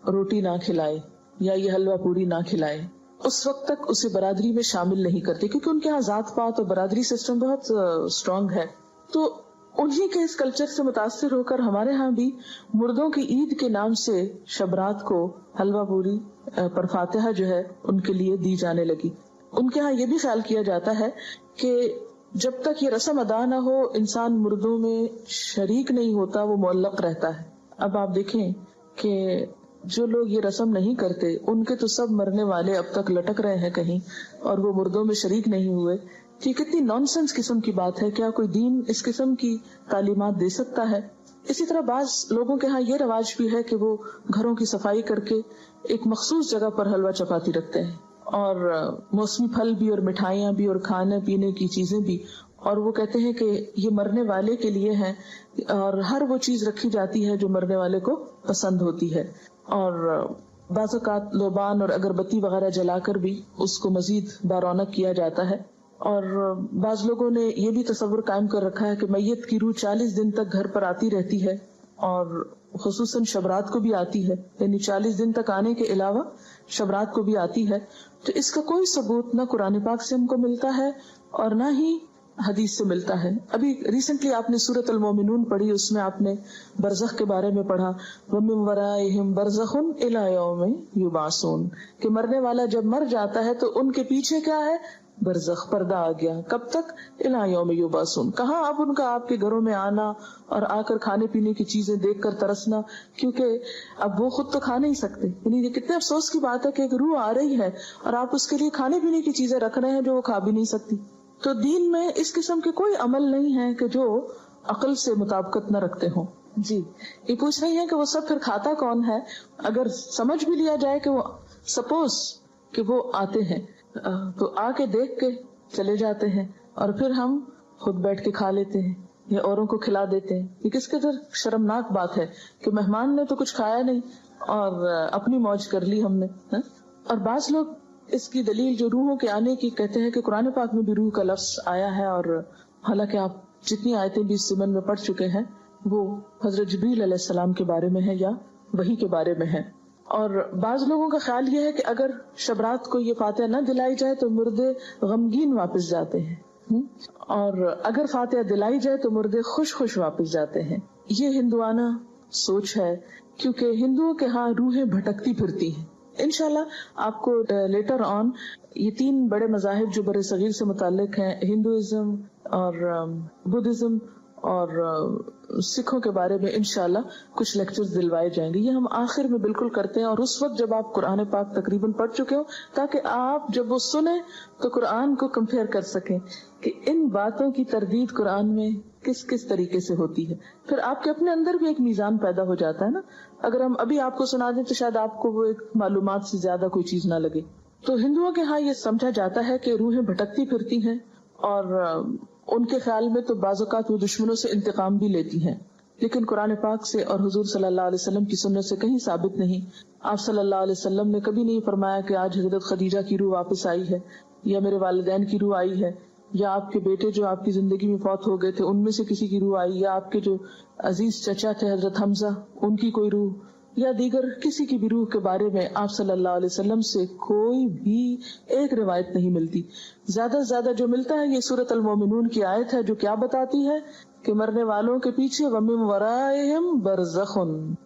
Speaker 1: روٹی نہ کھلائے یا یہ حلوہ پوری نہ کھلائے اس وقت تک اسے برادری میں شامل نہیں کرتے، کیونکہ ان کے ہاں ذات پات اور برادری سسٹم بہت اسٹرانگ ہے۔ تو انہی کے اس کلچر سے متاثر ہو کر ہمارے ہاں بھی مردوں کی عید کے نام سے شب رات کو حلوہ پوری پر فاتحہ جو ہے ان کے لیے دی جانے لگی۔ ان کے ہاں یہ بھی خیال کیا جاتا ہے کہ جب تک یہ رسم ادا نہ ہو انسان مردوں میں شریک نہیں ہوتا، وہ معلق رہتا ہے۔ اب آپ دیکھیں کہ جو لوگ یہ رسم نہیں کرتے ان کے تو سب مرنے والے اب تک لٹک رہے ہیں کہیں، اور وہ مردوں میں شریک نہیں ہوئے۔ یہ کتنی نانسنس قسم کی بات ہے، کیا کوئی دین اس قسم کی تعلیمات دے سکتا ہے؟ اسی طرح بعض لوگوں کے ہاں یہ رواج بھی ہے کہ وہ گھروں کی صفائی کر کے ایک مخصوص جگہ پر حلوہ چپاتی رکھتے ہیں، اور موسمی پھل بھی اور مٹھائیاں بھی اور کھانے پینے کی چیزیں بھی، اور وہ کہتے ہیں کہ یہ مرنے والے کے لیے ہے، اور ہر وہ چیز رکھی جاتی ہے جو مرنے والے کو پسند ہوتی ہے۔ اور بعض اوقات لوبان اور اگربتی وغیرہ جلا کر بھی اس کو مزید بارونق کیا جاتا ہے۔ اور بعض لوگوں نے یہ بھی تصور قائم کر رکھا ہے کہ میت کی روح 40 دن تک گھر پر آتی رہتی ہے، اور خصوصاً شبرات کو بھی آتی ہے، یعنی 40 دن تک آنے کے علاوہ شبرات کو بھی آتی ہے۔ تو اس کا کوئی ثبوت نہ قرآن پاک سے ہم کو ملتا ہے اور نہ ہی حدیث سے ملتا ہے۔ ابھی ریسنٹلی آپ نے سورۃ المومنون پڑھی، اس میں آپ نے برزخ کے بارے میں پڑھا، وَمِن وَرَائِهِمْ بَرْزَخٌ إِلَىٰ يَوْمِ يُبْعَثُونَ، کہ مرنے والا جب مر جاتا ہے تو ان کے پیچھے کیا ہے؟ برزخ، پردہ آ گیا۔ کب تک؟ إِلَىٰ يَوْمِ يُبْعَثُونَ، کہاں اب ان کا آپ کے گھروں میں آنا اور آ کر کھانے پینے کی چیزیں دیکھ کر ترسنا، کیونکہ اب وہ خود تو کھا نہیں سکتے۔ یعنی یہ کتنے افسوس کی بات ہے کہ ایک روح آ رہی ہے اور آپ اس کے لیے کھانے پینے کی چیزیں رکھ رہے ہیں جو وہ کھا بھی نہیں سکتی۔ تو دین میں اس قسم کے کوئی عمل نہیں ہے کہ جو عقل سے مطابقت نہ رکھتے ہوں۔ جی، یہ پوچھ رہی ہیں کہ وہ سب پھر کھاتا کون ہے؟ اگر سمجھ بھی لیا جائے کہ وہ سپوز کہ وہ آتے ہیں تو آ کے دیکھ کے چلے جاتے ہیں اور پھر ہم خود بیٹھ کے کھا لیتے ہیں، یا اوروں کو کھلا دیتے ہیں. یہ کس قدر شرمناک بات ہے کہ مہمان نے تو کچھ کھایا نہیں اور اپنی موج کر لی ہم نے. اور بعض لوگ اس کی دلیل جو روحوں کے آنے کی کہتے ہیں کہ قرآن پاک میں بھی روح کا لفظ آیا ہے، اور حالانکہ آپ جتنی آیتیں بھی اس ضمن میں پڑھ چکے ہیں وہ حضرت جبریل علیہ السلام کے بارے میں ہے یا وحی کے بارے میں ہے. اور بعض لوگوں کا خیال یہ ہے کہ اگر شب رات کو یہ فاتحہ نہ دلائی جائے تو مردے غمگین واپس جاتے ہیں، اور اگر فاتحہ دلائی جائے تو مردے خوش خوش واپس جاتے ہیں. یہ ہندوانہ سوچ ہے، کیونکہ ہندوؤں کے ہاں روحیں بھٹکتی پھرتی ہیں. انشاءاللہ آپ کو لیٹر آن یہ 3 بڑے مذاہب جو بر صغیر سے متعلق ہیں، ہندوازم اور بدھزم اور سکھوں کے بارے میں انشاءاللہ کچھ لیکچرز دلوائے جائیں گے. یہ ہم آخر میں بالکل کرتے ہیں، اور اس وقت جب آپ قرآن پاک تقریباً پڑھ چکے ہو، تاکہ آپ جب وہ سنیں تو قرآن کو کمپیئر کر سکیں کہ ان باتوں کی تردید قرآن میں کس کس طریقے سے ہوتی ہے. پھر آپ کے اپنے اندر بھی ایک میزان پیدا ہو جاتا ہے نا. اگر ہم ابھی آپ کو سنا دیں تو شاید آپ کو وہ ایک معلومات سے زیادہ کوئی چیز نہ لگے. تو ہندوؤں کے ہاں یہ سمجھا جاتا ہے کہ روحیں بھٹکتی پھرتی ہیں، اور ان کے خیال میں تو بعض اوقات وہ دشمنوں سے انتقام بھی لیتی ہیں، لیکن قرآن پاک سے اور حضور صلی اللہ علیہ وسلم کی سنت سے کہیں ثابت نہیں. آپ صلی اللہ علیہ وسلم نے کبھی نہیں فرمایا کہ آج حضرت خدیجہ کی روح واپس آئی ہے، یا میرے والدین کی روح آئی ہے، یا آپ کے بیٹے جو آپ کی زندگی میں فوت ہو گئے تھے ان میں سے کسی کی روح آئی، یا آپ کے جو عزیز چچا تھے حضرت حمزہ ان کی کوئی روح، یا دیگر کسی کی بھی روح کے بارے میں آپ صلی اللہ علیہ وسلم سے کوئی بھی ایک روایت نہیں ملتی. زیادہ سے زیادہ جو ملتا ہے یہ سورۃ المومنون کی آیت ہے جو کیا بتاتی ہے کہ مرنے والوں کے پیچھے وَمِن وَرَائِهِمْ بَرْزَخٌ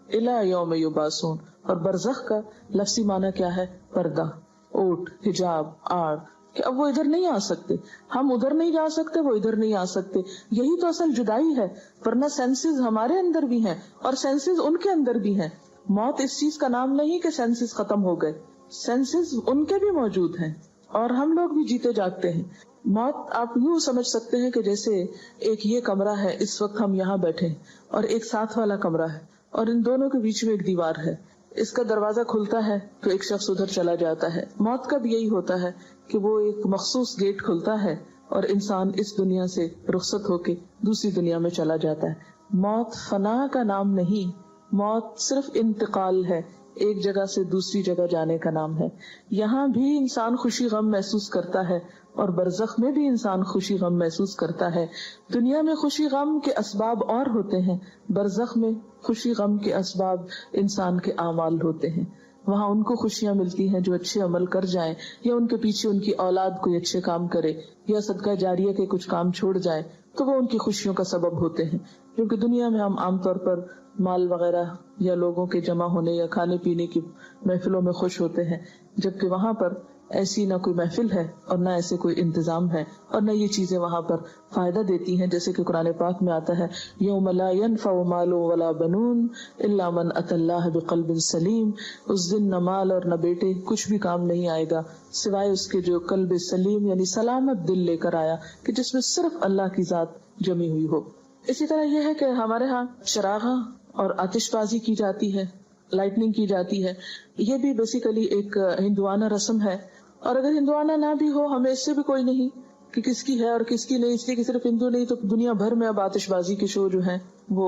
Speaker 1: إِلَى يَوْمِ يُبْعَثُونَ. اور برزخ کا لفظی معنی کیا ہے؟ پردہ، اوٹ، حجاب، آڑ، کہ اب وہ ادھر نہیں آ سکتے، ہم ادھر نہیں جا سکتے، وہ ادھر نہیں آ سکتے. یہی تو اصل جدائی ہے، ورنہ سینسز ہمارے اندر بھی ہیں اور سینسز ان کے اندر بھی ہیں. موت اس چیز کا نام نہیں کہ سینسز ختم ہو گئے، سینسز ان کے بھی موجود ہیں اور ہم لوگ بھی جیتے جاگتے ہیں. موت آپ یوں سمجھ سکتے ہیں کہ جیسے ایک یہ کمرہ ہے، اس وقت ہم یہاں بیٹھے، اور ایک ساتھ والا کمرہ ہے، اور ان دونوں کے بیچ میں ایک دیوار ہے. اس کا دروازہ کھلتا ہے تو ایک شخص ادھر چلا جاتا ہے. موت کا بھی یہی ہوتا ہے کہ وہ ایک مخصوص گیٹ کھلتا ہے اور انسان اس دنیا سے رخصت ہو کے دوسری دنیا میں چلا جاتا ہے. موت فنا کا نام نہیں، موت صرف انتقال ہے، ایک جگہ سے دوسری جگہ جانے کا نام ہے. یہاں بھی انسان خوشی غم محسوس کرتا ہے اور برزخ میں بھی انسان خوشی غم محسوس کرتا ہے. دنیا میں خوشی غم کے اسباب اور ہوتے ہیں، برزخ میں خوشی غم کے اسباب انسان کے اعمال ہوتے ہیں. وہاں ان کو خوشیاں ملتی ہیں جو اچھے عمل کر جائیں، یا ان کے پیچھے ان کی اولاد کوئی اچھے کام کرے، یا صدقہ جاریہ کے کچھ کام چھوڑ جائے تو وہ ان کی خوشیوں کا سبب ہوتے ہیں. کیونکہ دنیا میں ہم عام طور پر مال وغیرہ یا لوگوں کے جمع ہونے یا کھانے پینے کی محفلوں میں خوش ہوتے ہیں، جبکہ وہاں پر ایسی نہ کوئی محفل ہے اور نہ ایسے کوئی انتظام ہے اور نہ یہ چیزیں وہاں پر فائدہ دیتی ہیں. جیسے کہ قرآن پاک میں آتا ہے یوم لا ينفع مال ولا بنون الا من اتى الله بقلب سلیم. اس دن نہ مال اور نہ بیٹے کچھ بھی کام نہیں آئے گا سوائے اس کے جو قلب سلیم یعنی سلامت دل لے کر آیا، کہ جس میں صرف اللہ کی ذات جمی ہوئی ہو. اسی طرح یہ ہے کہ ہمارے ہاں چراغاں اور آتش بازی کی جاتی ہے، لائٹننگ کی جاتی ہے. یہ بھی بیسیکلی ایک ہندوانہ رسم ہے، اور اگر ہندوانہ نہ بھی ہو ہمیں اس سے بھی کوئی نہیں کہ کس کی ہے اور کس کی نہیں، اس لیے کہ صرف ہندو نہیں تو دنیا بھر میں اب آتش بازی کے شو جو ہیں وہ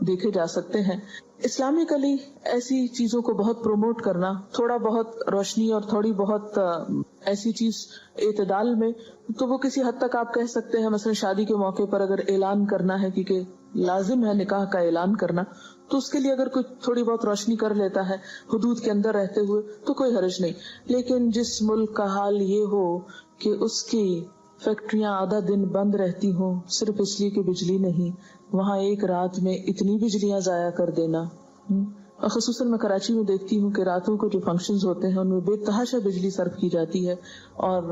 Speaker 1: دیکھے جا سکتے ہیں. اسلامکلی ایسی چیزوں کو بہت پروموٹ کرنا، تھوڑا بہت روشنی اور تھوڑی بہت ایسی چیز اعتدال میں، تو وہ کسی حد تک آپ کہہ سکتے ہیں مثلا شادی کے موقع پر اگر اعلان کرنا ہے، کیونکہ لازم ہے نکاح کا اعلان کرنا، تو اس کے لیے اگر کوئی تھوڑی بہت روشنی کر لیتا ہے حدود کے اندر رہتے ہوئے تو کوئی حرج نہیں. لیکن جس ملک کا حال یہ ہو کہ اس کی فیکٹریاں آدھا دن بند رہتی ہوں صرف اس لیے کہ بجلی نہیں، وہاں ایک رات میں اتنی بجلیاں ضائع کر دینا. اور خصوصاً میں کراچی میں دیکھتی ہوں کہ راتوں کو جو فنکشنز ہوتے ہیں ان میں بے تحاشا بجلی صرف کی جاتی ہے، اور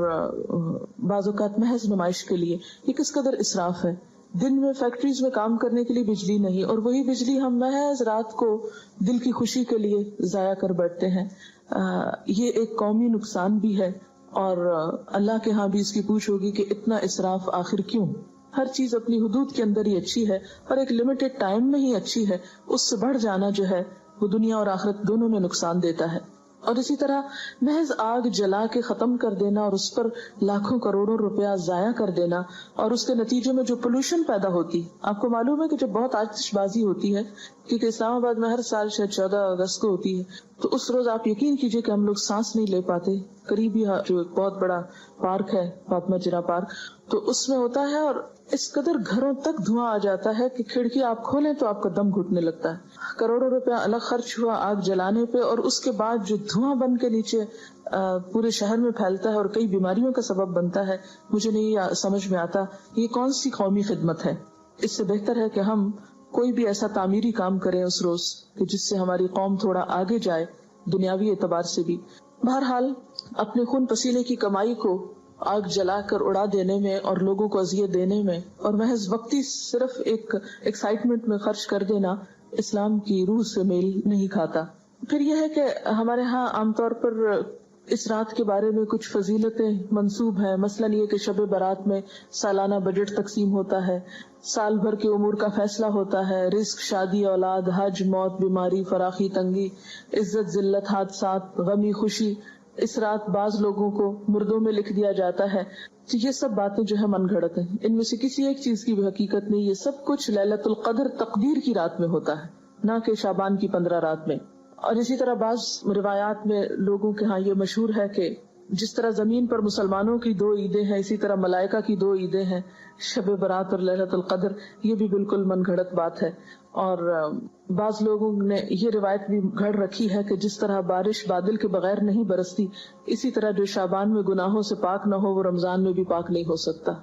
Speaker 1: بعض اوقات محض نمائش کے لیے. یہ کس قدر اسراف ہے. دن میں فیکٹریز میں کام کرنے کے لیے بجلی نہیں، اور وہی بجلی ہم محض رات کو دل کی خوشی کے لیے ضائع کر بیٹھتے ہیں. یہ ایک قومی نقصان بھی ہے، اور اللہ کے ہاں بھی اس کی پوچھ ہوگی کہ اتنا اسراف آخر کیوں. ہر چیز اپنی حدود کے اندر ہی اچھی ہے اور ایک لمیٹڈ ٹائم میں ہی اچھی ہے. اس سے بڑھ جانا جو ہے وہ دنیا اور آخرت دونوں میں نقصان دیتا ہے. اور اسی طرح محض آگ جلا کے ختم کر دینا اور اس پر لاکھوں کروڑوں روپیہ ضائع کر دینا، اور اس کے نتیجے میں جو پولوشن پیدا ہوتی، آپ کو معلوم ہے کہ جب بہت آتش بازی ہوتی ہے، کیونکہ اسلام آباد میں ہر سال شاید 14 اگست کو ہوتی ہے، تو اس روز آپ یقین کیجئے کہ ہم لوگ سانس نہیں لے پاتے. قریبی جو ایک بہت بڑا پارک ہے فاطمہ جناح پارک، تو اس میں ہوتا ہے، اور اس قدر گھروں تک دھواں آ جاتا ہے کہ کھڑکی آپ کھولیں تو آپ کا دم گھٹنے لگتا ہے. کروڑوں روپیہ الگ خرچ ہوا آگ جلانے پہ، اور اس کے بعد جو دھواں بن کے نیچے پورے شہر میں پھیلتا ہے اور کئی بیماریوں کا سبب بنتا ہے. مجھے نہیں سمجھ میں آتا یہ کون سی قومی خدمت ہے. اس سے بہتر ہے کہ ہم کوئی بھی ایسا تعمیری کام کریں اس روز کہ جس سے ہماری قوم تھوڑا آگے جائے دنیاوی اعتبار سے بھی. بہرحال اپنے خون پسینے کی کمائی کو آگ جلا کر اڑا دینے میں اور لوگوں کو اذیت دینے میں اور محض وقتی صرف ایک ایکسائٹمنٹ میں خرچ کر دینا اسلام کی روح سے میل نہیں کھاتا. پھر یہ ہے کہ ہمارے ہاں عام طور پر اس رات کے بارے میں کچھ فضیلتیں منسوب ہیں. مثلاً یہ کہ شب برات میں سالانہ بجٹ تقسیم ہوتا ہے، سال بھر کے امور کا فیصلہ ہوتا ہے، رزق، شادی، اولاد، حج، موت، بیماری، فراخی، تنگی، عزت، ذلت، حادثات، غمی، خوشی. اس رات بعض لوگوں کو مردوں میں لکھ دیا جاتا ہے. تو یہ سب باتیں جو ہے من گھڑت ہیں، ان میں سے کسی ایک چیز کی بھی حقیقت نہیں. یہ سب کچھ لیلۃ القدر تقدیر کی رات میں ہوتا ہے، نہ کہ شعبان کی 15 رات میں. اور اسی طرح بعض روایات میں لوگوں کے ہاں یہ مشہور ہے کہ جس طرح زمین پر مسلمانوں کی 2 عیدیں ہیں، اسی طرح ملائکہ کی 2 عیدیں ہیں، شب برات اور لیلۃ القدر. یہ بھی بالکل من گھڑت بات ہے. اور بعض لوگوں نے یہ روایت بھی گھڑ رکھی ہے کہ جس طرح بارش بادل کے بغیر نہیں برستی، اسی طرح جو شعبان میں گناہوں سے پاک نہ ہو وہ رمضان میں بھی پاک نہیں ہو سکتا.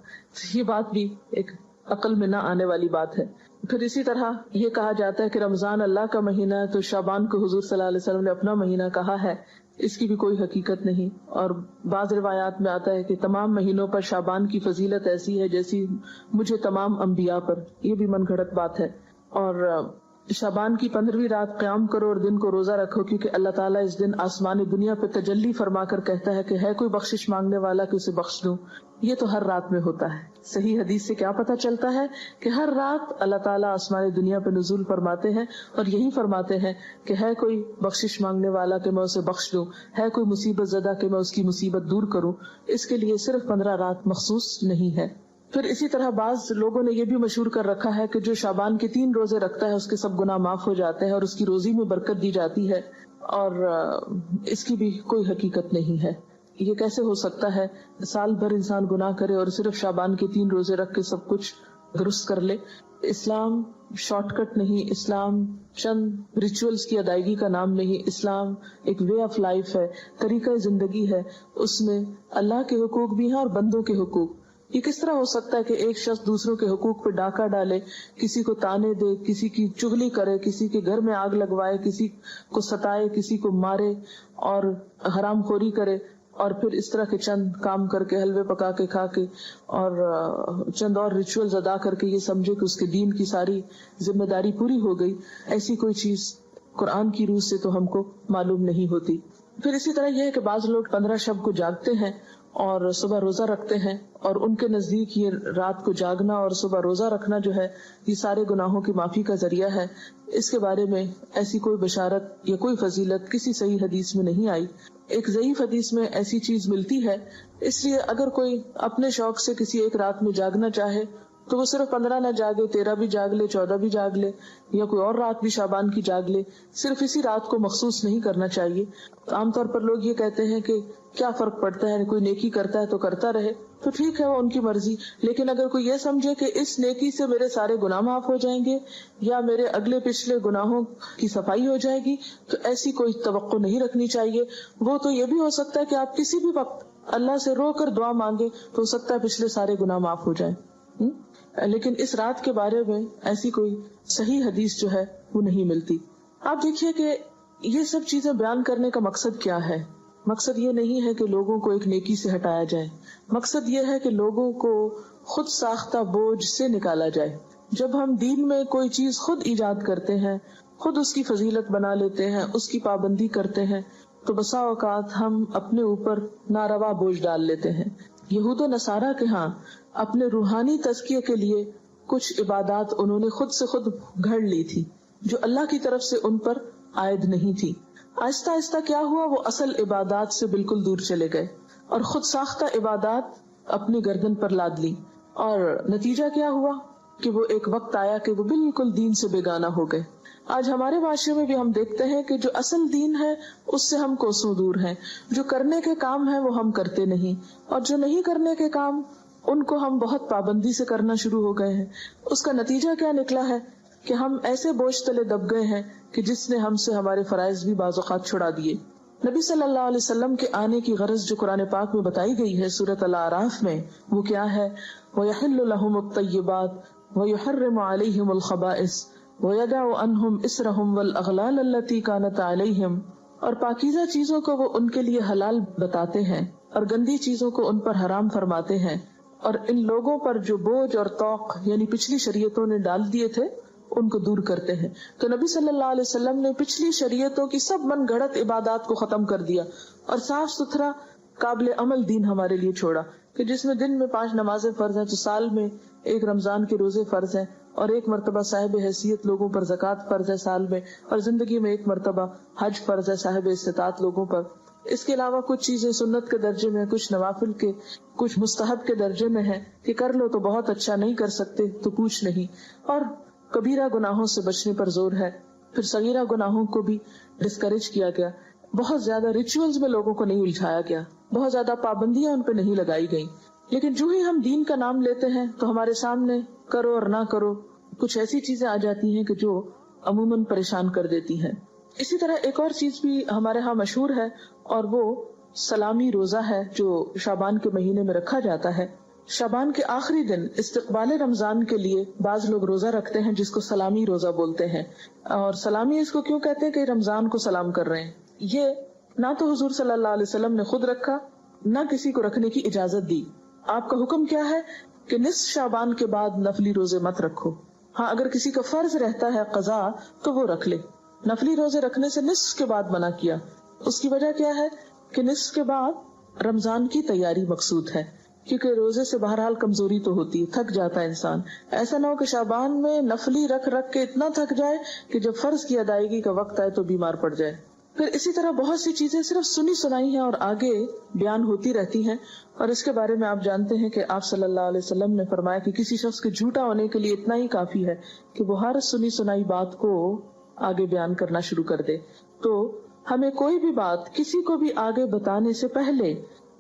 Speaker 1: یہ بات بھی ایک عقل میں نہ آنے والی بات ہے. پھر اسی طرح یہ کہا جاتا ہے کہ رمضان اللہ کا مہینہ ہے، تو شعبان کو حضور صلی اللہ علیہ وسلم نے اپنا مہینہ کہا ہے. اس کی بھی کوئی حقیقت نہیں. اور بعض روایات میں آتا ہے کہ تمام مہینوں پر شعبان کی فضیلت ایسی ہے جیسی مجھے تمام انبیاء پر. یہ بھی من گھڑت بات ہے. اور شعبان کی 15ویں رات قیام کرو اور دن کو روزہ رکھو، کیونکہ اللہ تعالیٰ اس دن آسمان دنیا پہ تجلی فرما کر کہتا ہے کہ ہے کوئی بخشش مانگنے والا کہ اسے بخش دوں. یہ تو ہر رات میں ہوتا ہے. صحیح حدیث سے کیا پتہ چلتا ہے کہ ہر رات اللہ تعالیٰ آسمان دنیا پہ نزول فرماتے ہیں اور یہی فرماتے ہیں کہ ہے کوئی بخشش مانگنے والا کہ میں اسے بخش دوں، ہے کوئی مصیبت زدہ کہ میں اس کی مصیبت دور کروں. اس کے لیے صرف 15 رات مخصوص نہیں ہے. پھر اسی طرح بعض لوگوں نے یہ بھی مشہور کر رکھا ہے کہ جو شعبان کے 3 روزے رکھتا ہے اس کے سب گناہ معاف ہو جاتے ہیں اور اس کی روزی میں برکت دی جاتی ہے. اور اس کی بھی کوئی حقیقت نہیں ہے. یہ کیسے ہو سکتا ہے سال بھر انسان گناہ کرے اور صرف شعبان کے 3 روزے رکھ کے سب کچھ درست کر لے؟ اسلام شارٹ کٹ نہیں، اسلام چند ریچولز کی ادائیگی کا نام نہیں. اسلام ایک وے آف لائف ہے، طریقہ زندگی ہے. اس میں اللہ کے حقوق بھی ہیں اور بندوں کے حقوق. یہ کس طرح ہو سکتا ہے کہ ایک شخص دوسروں کے حقوق پہ ڈاکہ ڈالے، کسی کو تانے دے، کسی کی چغلی کرے، کسی کے گھر میں آگ لگوائے، کسی کو ستائے، کسی کو مارے اور حرام خوری کرے، اور پھر اس طرح کے چند کام کر کے، حلوے پکا کے کھا کے اور چند اور ریچولز ادا کر کے یہ سمجھے کہ اس کے دین کی ساری ذمہ داری پوری ہو گئی؟ ایسی کوئی چیز قرآن کی روح سے تو ہم کو معلوم نہیں ہوتی. پھر اسی طرح یہ ہے کہ بعض لوگ 15 شب کو جاگتے ہیں اور صبح روزہ رکھتے ہیں، اور ان کے نزدیک یہ رات کو جاگنا اور صبح روزہ رکھنا جو ہے یہ سارے گناہوں کی معافی کا ذریعہ ہے. اس کے بارے میں ایسی کوئی بشارت یا کوئی فضیلت کسی صحیح حدیث میں نہیں آئی. ایک ضعیف حدیث میں ایسی چیز ملتی ہے. اس لیے اگر کوئی اپنے شوق سے کسی ایک رات میں جاگنا چاہے تو وہ صرف 15 نہ جاگے، 13 بھی جاگ لے، 14 بھی جاگ لے، یا کوئی اور رات بھی شعبان کی جاگ لے. صرف اسی رات کو مخصوص نہیں کرنا چاہیے. عام طور پر لوگ یہ کہتے ہیں کہ کیا فرق پڑتا ہے، کوئی نیکی کرتا ہے تو کرتا رہے، تو ٹھیک ہے وہ ان کی مرضی. لیکن اگر کوئی یہ سمجھے کہ اس نیکی سے میرے سارے گناہ معاف ہو جائیں گے یا میرے اگلے پچھلے گناہوں کی صفائی ہو جائے گی، تو ایسی کوئی توقع نہیں رکھنی چاہیے. وہ تو یہ بھی ہو سکتا ہے کہ آپ کسی بھی وقت اللہ سے رو کر دعا مانگے تو ہو سکتا ہے پچھلے سارے گناہ معاف ہو جائیں. لیکن اس رات کے بارے میں ایسی کوئی صحیح حدیث جو ہے وہ نہیں ملتی. آپ دیکھیے کہ یہ سب چیزیں بیان کرنے کا مقصد کیا ہے. مقصد یہ نہیں ہے کہ لوگوں کو ایک نیکی سے ہٹایا جائے. مقصد یہ ہے کہ لوگوں کو خود ساختہ بوجھ سے نکالا جائے. جب ہم دین میں کوئی چیز خود ایجاد کرتے ہیں، خود اس کی فضیلت بنا لیتے ہیں، اس کی پابندی کرتے ہیں، تو بسا اوقات ہم اپنے اوپر ناروا بوجھ ڈال لیتے ہیں. یہود و نصارہ کے ہاں اپنے روحانی تزکیے کے لیے کچھ عبادات انہوں نے خود سے خود گھڑ لی تھی جو اللہ کی طرف سے ان پر عائد نہیں تھی. آہستہ آہستہ کیا ہوا، وہ اصل عبادات سے بالکل دور چلے گئے اور خود ساختہ عبادات اپنی گردن پر لاد لی، اور نتیجہ کیا ہوا کہ وہ ایک وقت آیا کہ وہ بالکل دین سے بیگانہ ہو گئے۔ آج ہمارے معاشرے میں بھی ہم دیکھتے ہیں کہ جو اصل دین ہے اس سے ہم کوسوں دور ہیں، جو کرنے کے کام ہیں وہ ہم کرتے نہیں، اور جو نہیں کرنے کے کام ان کو ہم بہت پابندی سے کرنا شروع ہو گئے ہیں۔ اس کا نتیجہ کیا نکلا ہے کہ ہم ایسے بوجھ تلے دب گئے ہیں کہ جس نے ہم سے ہمارے فرائض بھی بعض اوقات چھڑا دیے۔ نبی صلی اللہ علیہ وسلم کے آنے کی غرض جو قرآن پاک میں بتائی گئی ہے سورۃ الاعراف میں، وہ کیا ہے؟ وَيَحِلُّ لَهُمُ الطَّيِّبَاتُ وَيُحَرِّمُ عَلَيْهِمُ الْخَبَائِثَ وَيَدَعُ عَنْهُمْ إِصْرَهُمْ وَالْأَغْلَالَ الَّتِي كَانَتْ عَلَيْهِمْ، اور پاکیزہ چیزوں کو وہ ان کے لیے حلال بتاتے ہیں اور گندی چیزوں کو ان پر حرام فرماتے ہیں، اور ان لوگوں پر جو بوجھ اور طوق یعنی پچھلی شریعتوں نے ڈال دیے تھے ان کو دور کرتے ہیں۔ تو نبی صلی اللہ علیہ وسلم نے پچھلی شریعتوں کی سب من گھڑت عبادات کو ختم کر دیا اور صاف ستھرا قابل عمل دین ہمارے لیے چھوڑا، کہ جس میں دن میں 5 نمازیں فرض ہیں تو سال میں ایک رمضان کے روزے فرض ہیں، اور ایک مرتبہ صاحب حیثیت لوگوں پر زکوٰۃ فرض ہے سال میں، اور زندگی میں ایک مرتبہ حج فرض ہے صاحب استطاعت لوگوں پر۔ اس کے علاوہ کچھ چیزیں سنت کے درجے میں، کچھ نوافل کے، کچھ مستحب کے درجے میں ہیں کہ کر لو تو بہت اچھا، نہیں کر سکتے تو پوچھ نہیں، اور کبیرہ گناہوں سے بچنے پر زور ہے۔ پھر صغیرہ گناہوں کو بھی ڈسکریج کیا گیا، بہت زیادہ ریچولز میں لوگوں کو نہیں الجھایا گیا، بہت زیادہ پابندیاں ان پہ نہیں لگائی گئیں۔ لیکن جو ہی ہم دین کا نام لیتے ہیں تو ہمارے سامنے کرو اور نہ کرو کچھ ایسی چیزیں آ جاتی ہیں کہ جو عموماً پریشان کر دیتی ہیں۔ اسی طرح ایک اور چیز بھی ہمارے ہاں مشہور ہے، اور وہ سلامی روزہ ہے جو شعبان کے مہینے میں رکھا جاتا ہے۔ شعبان کے آخری دن استقبال رمضان کے لیے بعض لوگ روزہ رکھتے ہیں جس کو سلامی روزہ بولتے ہیں، اور سلامی اس کو کیوں کہتے ہیں کہ رمضان کو سلام کر رہے ہیں۔ یہ نہ تو حضور صلی اللہ علیہ وسلم نے خود رکھا، نہ کسی کو رکھنے کی اجازت دی۔ آپ کا حکم کیا ہے کہ نصف شعبان کے بعد نفلی روزے مت رکھو۔ ہاں اگر کسی کا فرض رہتا ہے قضا تو وہ رکھ لے، نفلی روزے رکھنے سے نصف کے بعد منع کیا۔ اس کی وجہ کیا ہے کہ نصف کے بعد رمضان کی تیاری مقصود ہے، کیونکہ روزے سے بہرحال کمزوری تو ہوتی ہے، تھک جاتا ہے انسان۔ ایسا نہ ہو کہ شعبان میں نفلی رکھ رکھ کے اتنا تھک جائے کہ جب فرض کی ادائیگی کا وقت آئے تو بیمار پڑ جائے۔ پھر اسی طرح بہت سی چیزیں صرف سنی سنائی ہیں اور آگے بیان ہوتی رہتی ہیں، اور اس کے بارے میں آپ جانتے ہیں کہ آپ صلی اللہ علیہ وسلم نے فرمایا کہ کسی شخص کے جھوٹا ہونے کے لیے اتنا ہی کافی ہے کہ وہ ہر سنی سنائی بات کو آگے بیان کرنا شروع کر دے۔ تو ہمیں کوئی بھی بات کسی کو بھی آگے بتانے سے پہلے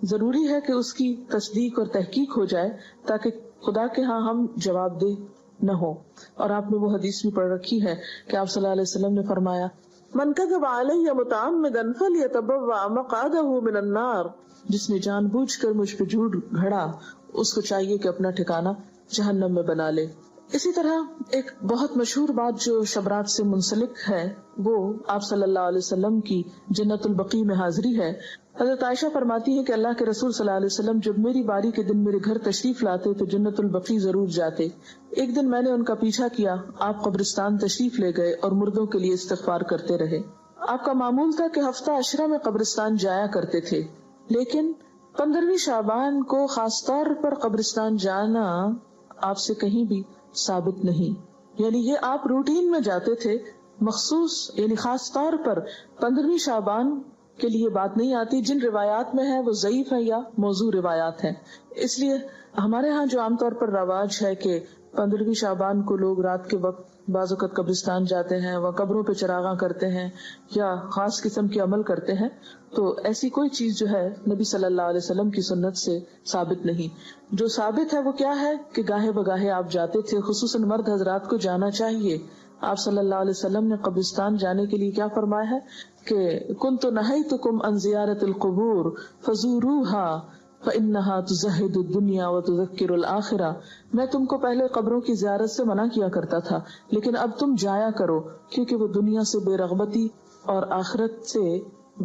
Speaker 1: ضروری ہے کہ اس کی تصدیق اور تحقیق ہو جائے، تاکہ خدا کے ہاں ہم جواب دہ نہ ہو۔ اور آپ نے وہ حدیث بھی پڑھ رکھی ہے کہ آپ صلی اللہ علیہ وسلم نے فرمایا، من کذب علی متعمدا فلیتبوأ مقعدہ من النار، جس نے جان بوجھ کر مجھ پہ جھوٹ گھڑا اس کو چاہیے کہ اپنا ٹھکانہ جہنم میں بنا لے۔ اسی طرح ایک بہت مشہور بات جو شبرات سے منسلک ہے وہ آپ صلی اللہ علیہ وسلم کی جنت البقیع میں حاضری ہے۔ حضرت عائشہ فرماتی ہے کہ اللہ کے رسول صلی اللہ علیہ وسلم جب میری باری کے دن میرے گھر تشریف لاتے تو جنت البقیع ضرور جاتے۔ ایک دن میں نے ان کا پیچھا کیا، آپ قبرستان تشریف لے گئے اور مردوں کے لیے استغفار کرتے رہے۔ آپ کا معمول تھا کہ ہفتہ عشرہ میں قبرستان جایا کرتے تھے، لیکن 15ویں شعبان کو خاص طور پر قبرستان جانا آپ سے کہیں بھی ثابت نہیں، یعنی یہ آپ روٹین میں جاتے تھے، مخصوص یعنی خاص طور پر 15ویں شعبان کے لیے بات نہیں آتی۔ جن روایات میں ہے وہ ضعیف ہے یا موضوع روایات ہیں۔ اس لیے ہمارے ہاں جو عام طور پر رواج ہے کہ 15ویں شعبان کو لوگ رات کے وقت بعض اوقات قبرستان جاتے ہیں، وہ قبروں پہ چراغاں کرتے ہیں یا خاص قسم کے عمل کرتے ہیں، تو ایسی کوئی چیز جو ہے نبی صلی اللہ علیہ وسلم کی سنت سے ثابت نہیں۔ جو ثابت ہے وہ کیا ہے کہ گاہے بگاہے آپ جاتے تھے، خصوصاً مرد حضرات کو جانا چاہیے۔ آپ صلی اللہ علیہ وسلم نے قبرستان جانے کے لیے کیا فرمایا ہے کہ کنت نہیتکم عن زیارت القبور فزوروها فإنها تزہد الدنیا وتذکر الآخرہ، میں تم کو پہلے قبروں کی زیارت سے منع کیا کرتا تھا، لیکن اب تم جایا کرو، کیونکہ وہ دنیا سے بے رغبتی اور آخرت سے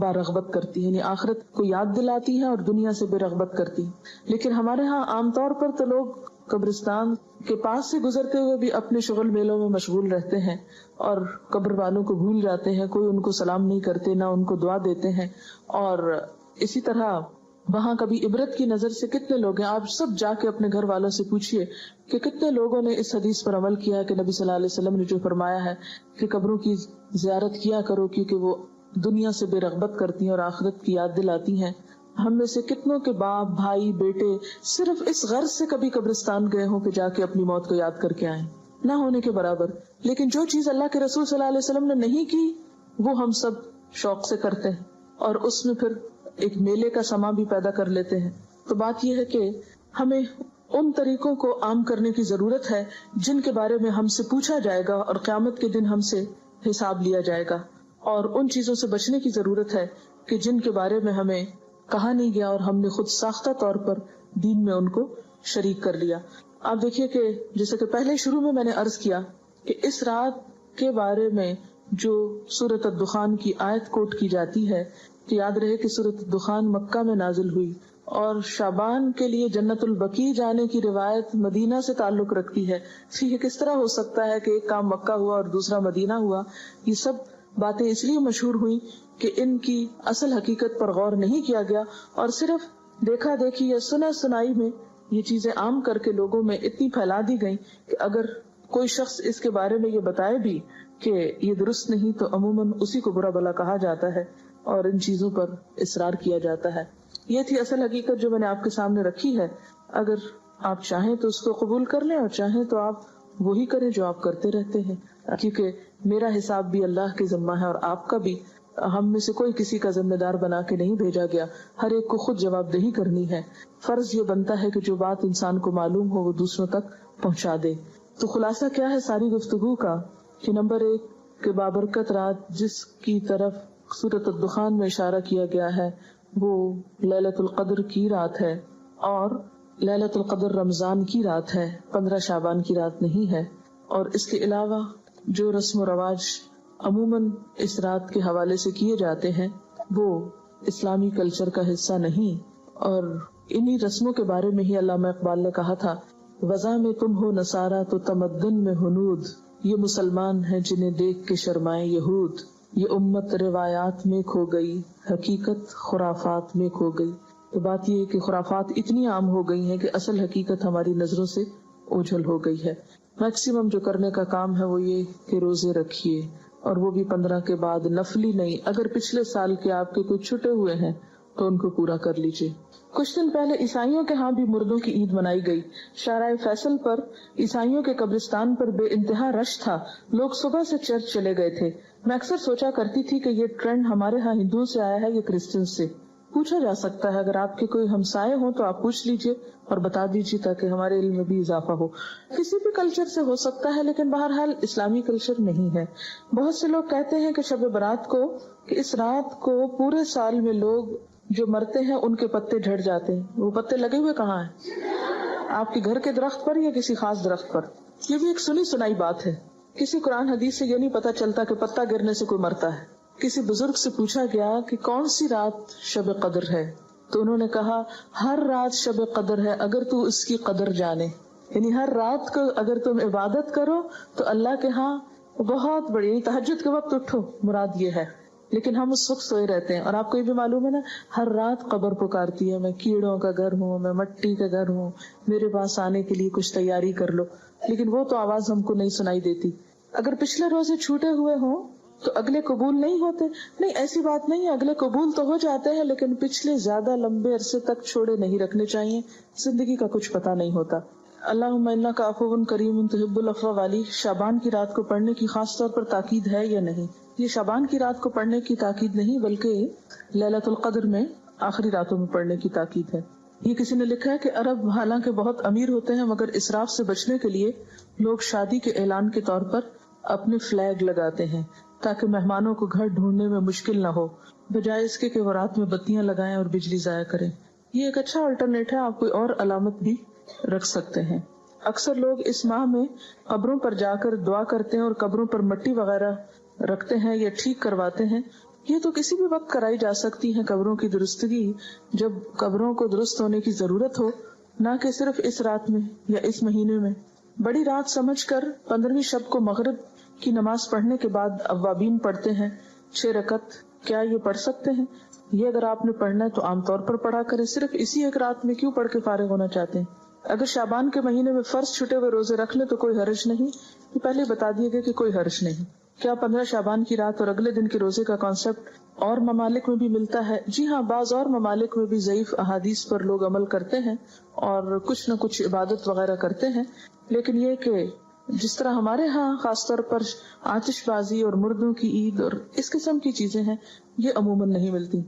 Speaker 1: بارغبت کرتی ہے، یعنی آخرت کو یاد دلاتی ہے اور دنیا سے بے رغبت کرتی۔ لیکن ہمارے ہاں عام طور پر تو لوگ قبرستان کے پاس سے گزرتے ہوئے بھی اپنے شغل میلوں میں مشغول رہتے ہیں اور قبر والوں کو بھول جاتے ہیں، کوئی ان کو سلام نہیں کرتے، نہ ان کو دعا دیتے ہیں۔ اور اسی طرح وہاں کبھی عبرت کی نظر سے کتنے لوگ ہیں، آپ سب جا کے اپنے گھر والوں سے پوچھئے کہ کتنے لوگوں نے اس حدیث پر عمل کیا ہے کہ نبی صلی اللہ علیہ وسلم نے جو فرمایا ہے کہ قبروں کی زیارت کیا کرو کیونکہ وہ دنیا سے بے رغبت کرتی ہیں اور آخرت کی یاد دلاتی ہیں. ہم میں سے کتنوں کے باپ بھائی بیٹے صرف اس غرض سے کبھی قبرستان گئے ہوں کہ جا کے اپنی موت کو یاد کر کے آئیں, نہ ہونے کے برابر. لیکن جو چیز اللہ کے رسول صلی اللہ علیہ وسلم نے نہیں کی وہ ہم سب شوق سے کرتے ہیں, اور اس میں پھر ایک میلے کا سما بھی پیدا کر لیتے ہیں. تو بات یہ ہے کہ ہمیں ان طریقوں کو عام کرنے کی ضرورت ہے جن کے بارے میں ہم سے پوچھا جائے گا اور قیامت کے دن ہم سے حساب لیا جائے گا, اور ان چیزوں سے بچنے کی ضرورت ہے کہ جن کے بارے میں ہمیں کہا نہیں گیا اور ہم نے خود ساختہ طور پر دین میں ان کو شریک کر لیا. آپ دیکھیے کہ جیسے کہ پہلے شروع میں نے عرض کیا کہ اس رات کے بارے میں جو سورۃ الدخان کی آیت کوٹ کی جاتی ہے, کہ یاد رہے کہ سورۃ الدخان مکہ میں نازل ہوئی, اور شعبان کے لیے جنت البقیع جانے کی روایت مدینہ سے تعلق رکھتی ہے. یہ کس طرح ہو سکتا ہے کہ ایک کام مکہ ہوا اور دوسرا مدینہ ہوا؟ یہ سب باتیں اس لیے مشہور ہوئی کہ ان کی اصل حقیقت پر غور نہیں کیا گیا, اور صرف دیکھا دیکھی یا سنا سنائی میں یہ چیزیں عام کر کے لوگوں میں اتنی پھیلا دی گئیں کہ اگر کوئی شخص اس کے بارے میں یہ بتائے بھی کہ یہ درست نہیں تو عموماً اسی کو برا بھلا کہا جاتا ہے اور ان چیزوں پر اصرار کیا جاتا ہے. یہ تھی اصل حقیقت جو میں نے آپ کے سامنے رکھی ہے. اگر آپ چاہیں تو اس کو قبول کر لیں, اور چاہیں تو آپ وہی کریں جو آپ کرتے رہتے ہیں, کیونکہ میرا حساب بھی اللہ کے ذمہ ہے اور آپ کا بھی. ہم میں سے کوئی کسی کا ذمہ دار بنا کے نہیں بھیجا گیا, ہر ایک کو خود جواب دہی کرنی ہے. فرض یہ بنتا ہے کہ جو بات انسان کو معلوم ہو وہ دوسروں تک پہنچا دے. تو خلاصہ کیا ہے ساری گفتگو کا کہ نمبر 1 کہ بابرکت رات جس کی طرف سورۃ الدخان میں اشارہ کیا گیا ہے وہ لیلۃ القدر کی رات ہے, اور لیلۃ القدر رمضان کی رات ہے, 15 شعبان کی رات نہیں ہے. اور اس کے علاوہ جو رسم و رواج عموماً اس رات کے حوالے سے کیے جاتے ہیں وہ اسلامی کلچر کا حصہ نہیں. اور انہی رسموں کے بارے میں ہی علامہ اقبال نے کہا تھا, وضع میں تم ہو نصارہ تو تمدن میں ہنود, یہ مسلمان ہیں جنہیں دیکھ کے شرمائے یہود. یہ امت روایات میں کھو گئی, حقیقت خرافات میں کھو گئی. تو بات یہ ہے کہ خرافات اتنی عام ہو گئی ہیں کہ اصل حقیقت ہماری نظروں سے اوجھل ہو گئی ہے. میکسیمم جو کرنے کا کام ہے وہ یہ کہ روزے رکھیے, اور وہ بھی 15 کے بعد نفلی نہیں. اگر پچھلے سال کے آپ کے کوئی چھٹے ہوئے ہیں تو ان کو پورا کر لیجیے. کچھ دن پہلے عیسائیوں کے ہاں بھی مردوں کی عید منائی گئی. شارع فیصل پر عیسائیوں کے قبرستان پر بے انتہا رش تھا. لوگ صبح سے چرچ چلے گئے تھے. میں اکثر سوچا کرتی تھی کہ یہ ٹرینڈ ہمارے ہاں ہندوؤں سے آیا ہے یا کرسچن سے. پوچھا جا سکتا ہے, اگر آپ کے کوئی ہمسائے ہوں تو آپ پوچھ لیجئے اور بتا دیجئے تاکہ ہمارے علم میں بھی اضافہ ہو. کسی بھی کلچر سے ہو سکتا ہے, لیکن بہرحال اسلامی کلچر نہیں ہے. بہت سے لوگ کہتے ہیں کہ شب برات کو, کہ اس رات کو پورے سال میں لوگ جو مرتے ہیں ان کے پتے جھڑ جاتے ہیں. وہ پتے لگے ہوئے کہاں ہیں؟ آپ کے گھر کے درخت پر یا کسی خاص درخت پر؟ یہ بھی ایک سنی سنائی بات ہے. کسی قرآن حدیث سے یہ نہیں پتا چلتا کہ پتا گرنے سے کوئی مرتا ہے. کسی بزرگ سے پوچھا گیا کہ کون سی رات شب قدر ہے, تو انہوں نے کہا ہر رات شب قدر ہے اگر تو اس کی قدر جانے. یعنی ہر رات کو اگر تم عبادت کرو تو اللہ کے ہاں بہت بڑی, تہجد کے وقت اٹھو, مراد یہ ہے. لیکن ہم اس وقت سوئے رہتے ہیں. اور آپ کو یہ بھی معلوم ہے نا, ہر رات قبر پکارتی ہے, میں کیڑوں کا گھر ہوں, میں مٹی کا گھر ہوں, میرے پاس آنے کے لیے کچھ تیاری کر لو. لیکن وہ تو آواز ہم کو نہیں سنائی دیتی. اگر پچھلے روزے چھوٹے ہوئے ہوں تو اگلے قبول نہیں ہوتے؟ نہیں, ایسی بات نہیں ہے. اگلے قبول تو ہو جاتے ہیں, لیکن پچھلے زیادہ لمبے عرصے تک چھوڑے نہیں رکھنے چاہیے. زندگی کا کچھ پتہ نہیں ہوتا. اللہم انک عفو کریم تحب العفو والی شعبان کی رات کو پڑھنے کی خاص طور پر تاکید ہے یا نہیں؟ یہ شعبان کی رات کو پڑھنے کی تاکید نہیں, بلکہ لیلۃ القدر میں آخری راتوں میں پڑھنے کی تاکید ہے. یہ کسی نے لکھا ہے کہ عرب حالانکہ بہت امیر ہوتے ہیں مگر اسراف سے بچنے کے لیے لوگ شادی کے اعلان کے طور پر اپنے فلیگ لگاتے ہیں تاکہ مہمانوں کو گھر ڈھونڈنے میں مشکل نہ ہو, بجائے اس کے کہ وہ رات میں بتیاں لگائیں اور بجلی ضائع کریں. یہ ایک اچھا آلٹرنیٹ ہے. آپ کوئی اور علامت بھی رکھ سکتے ہیں. اکثر لوگ اس ماہ میں قبروں پر جا کر دعا کرتے ہیں اور قبروں پر مٹی وغیرہ رکھتے ہیں یا ٹھیک کرواتے ہیں. یہ تو کسی بھی وقت کرائی جا سکتی ہے قبروں کی درستگی, جب قبروں کو درست ہونے کی ضرورت ہو, نہ کہ صرف اس رات میں یا اس مہینے میں. بڑی رات سمجھ کر 15ویں شب کو مغرب کی نماز پڑھنے کے بعد اوابین پڑھتے ہیں 6 رکعت. کیا یہ پڑھ سکتے ہیں؟ یہ اگر آپ نے پڑھنا ہے تو عام طور پر پڑھا کریں. صرف اسی ایک رات میں کیوں پڑھ کے فارغ ہونا چاہتے ہیں؟ اگر شعبان کے مہینے میں فرض چھٹے ہوئے روزے رکھ لیں تو کوئی حرج نہیں. یہ پہلے بتا دیے گئے کہ کوئی حرج نہیں. کیا 15 شعبان کی رات اور اگلے دن کے روزے کا کانسیپٹ اور ممالک میں بھی ملتا ہے؟ جی ہاں، بعض اور ممالک میں بھی ضعیف احادیث پر لوگ عمل کرتے ہیں اور کچھ نہ کچھ عبادت وغیرہ کرتے ہیں، لیکن یہ کہ جس طرح ہمارے ہاں خاص طور پر آتش بازی اور مردوں کی عید اور اس قسم کی چیزیں ہیں، یہ عموماً نہیں ملتی۔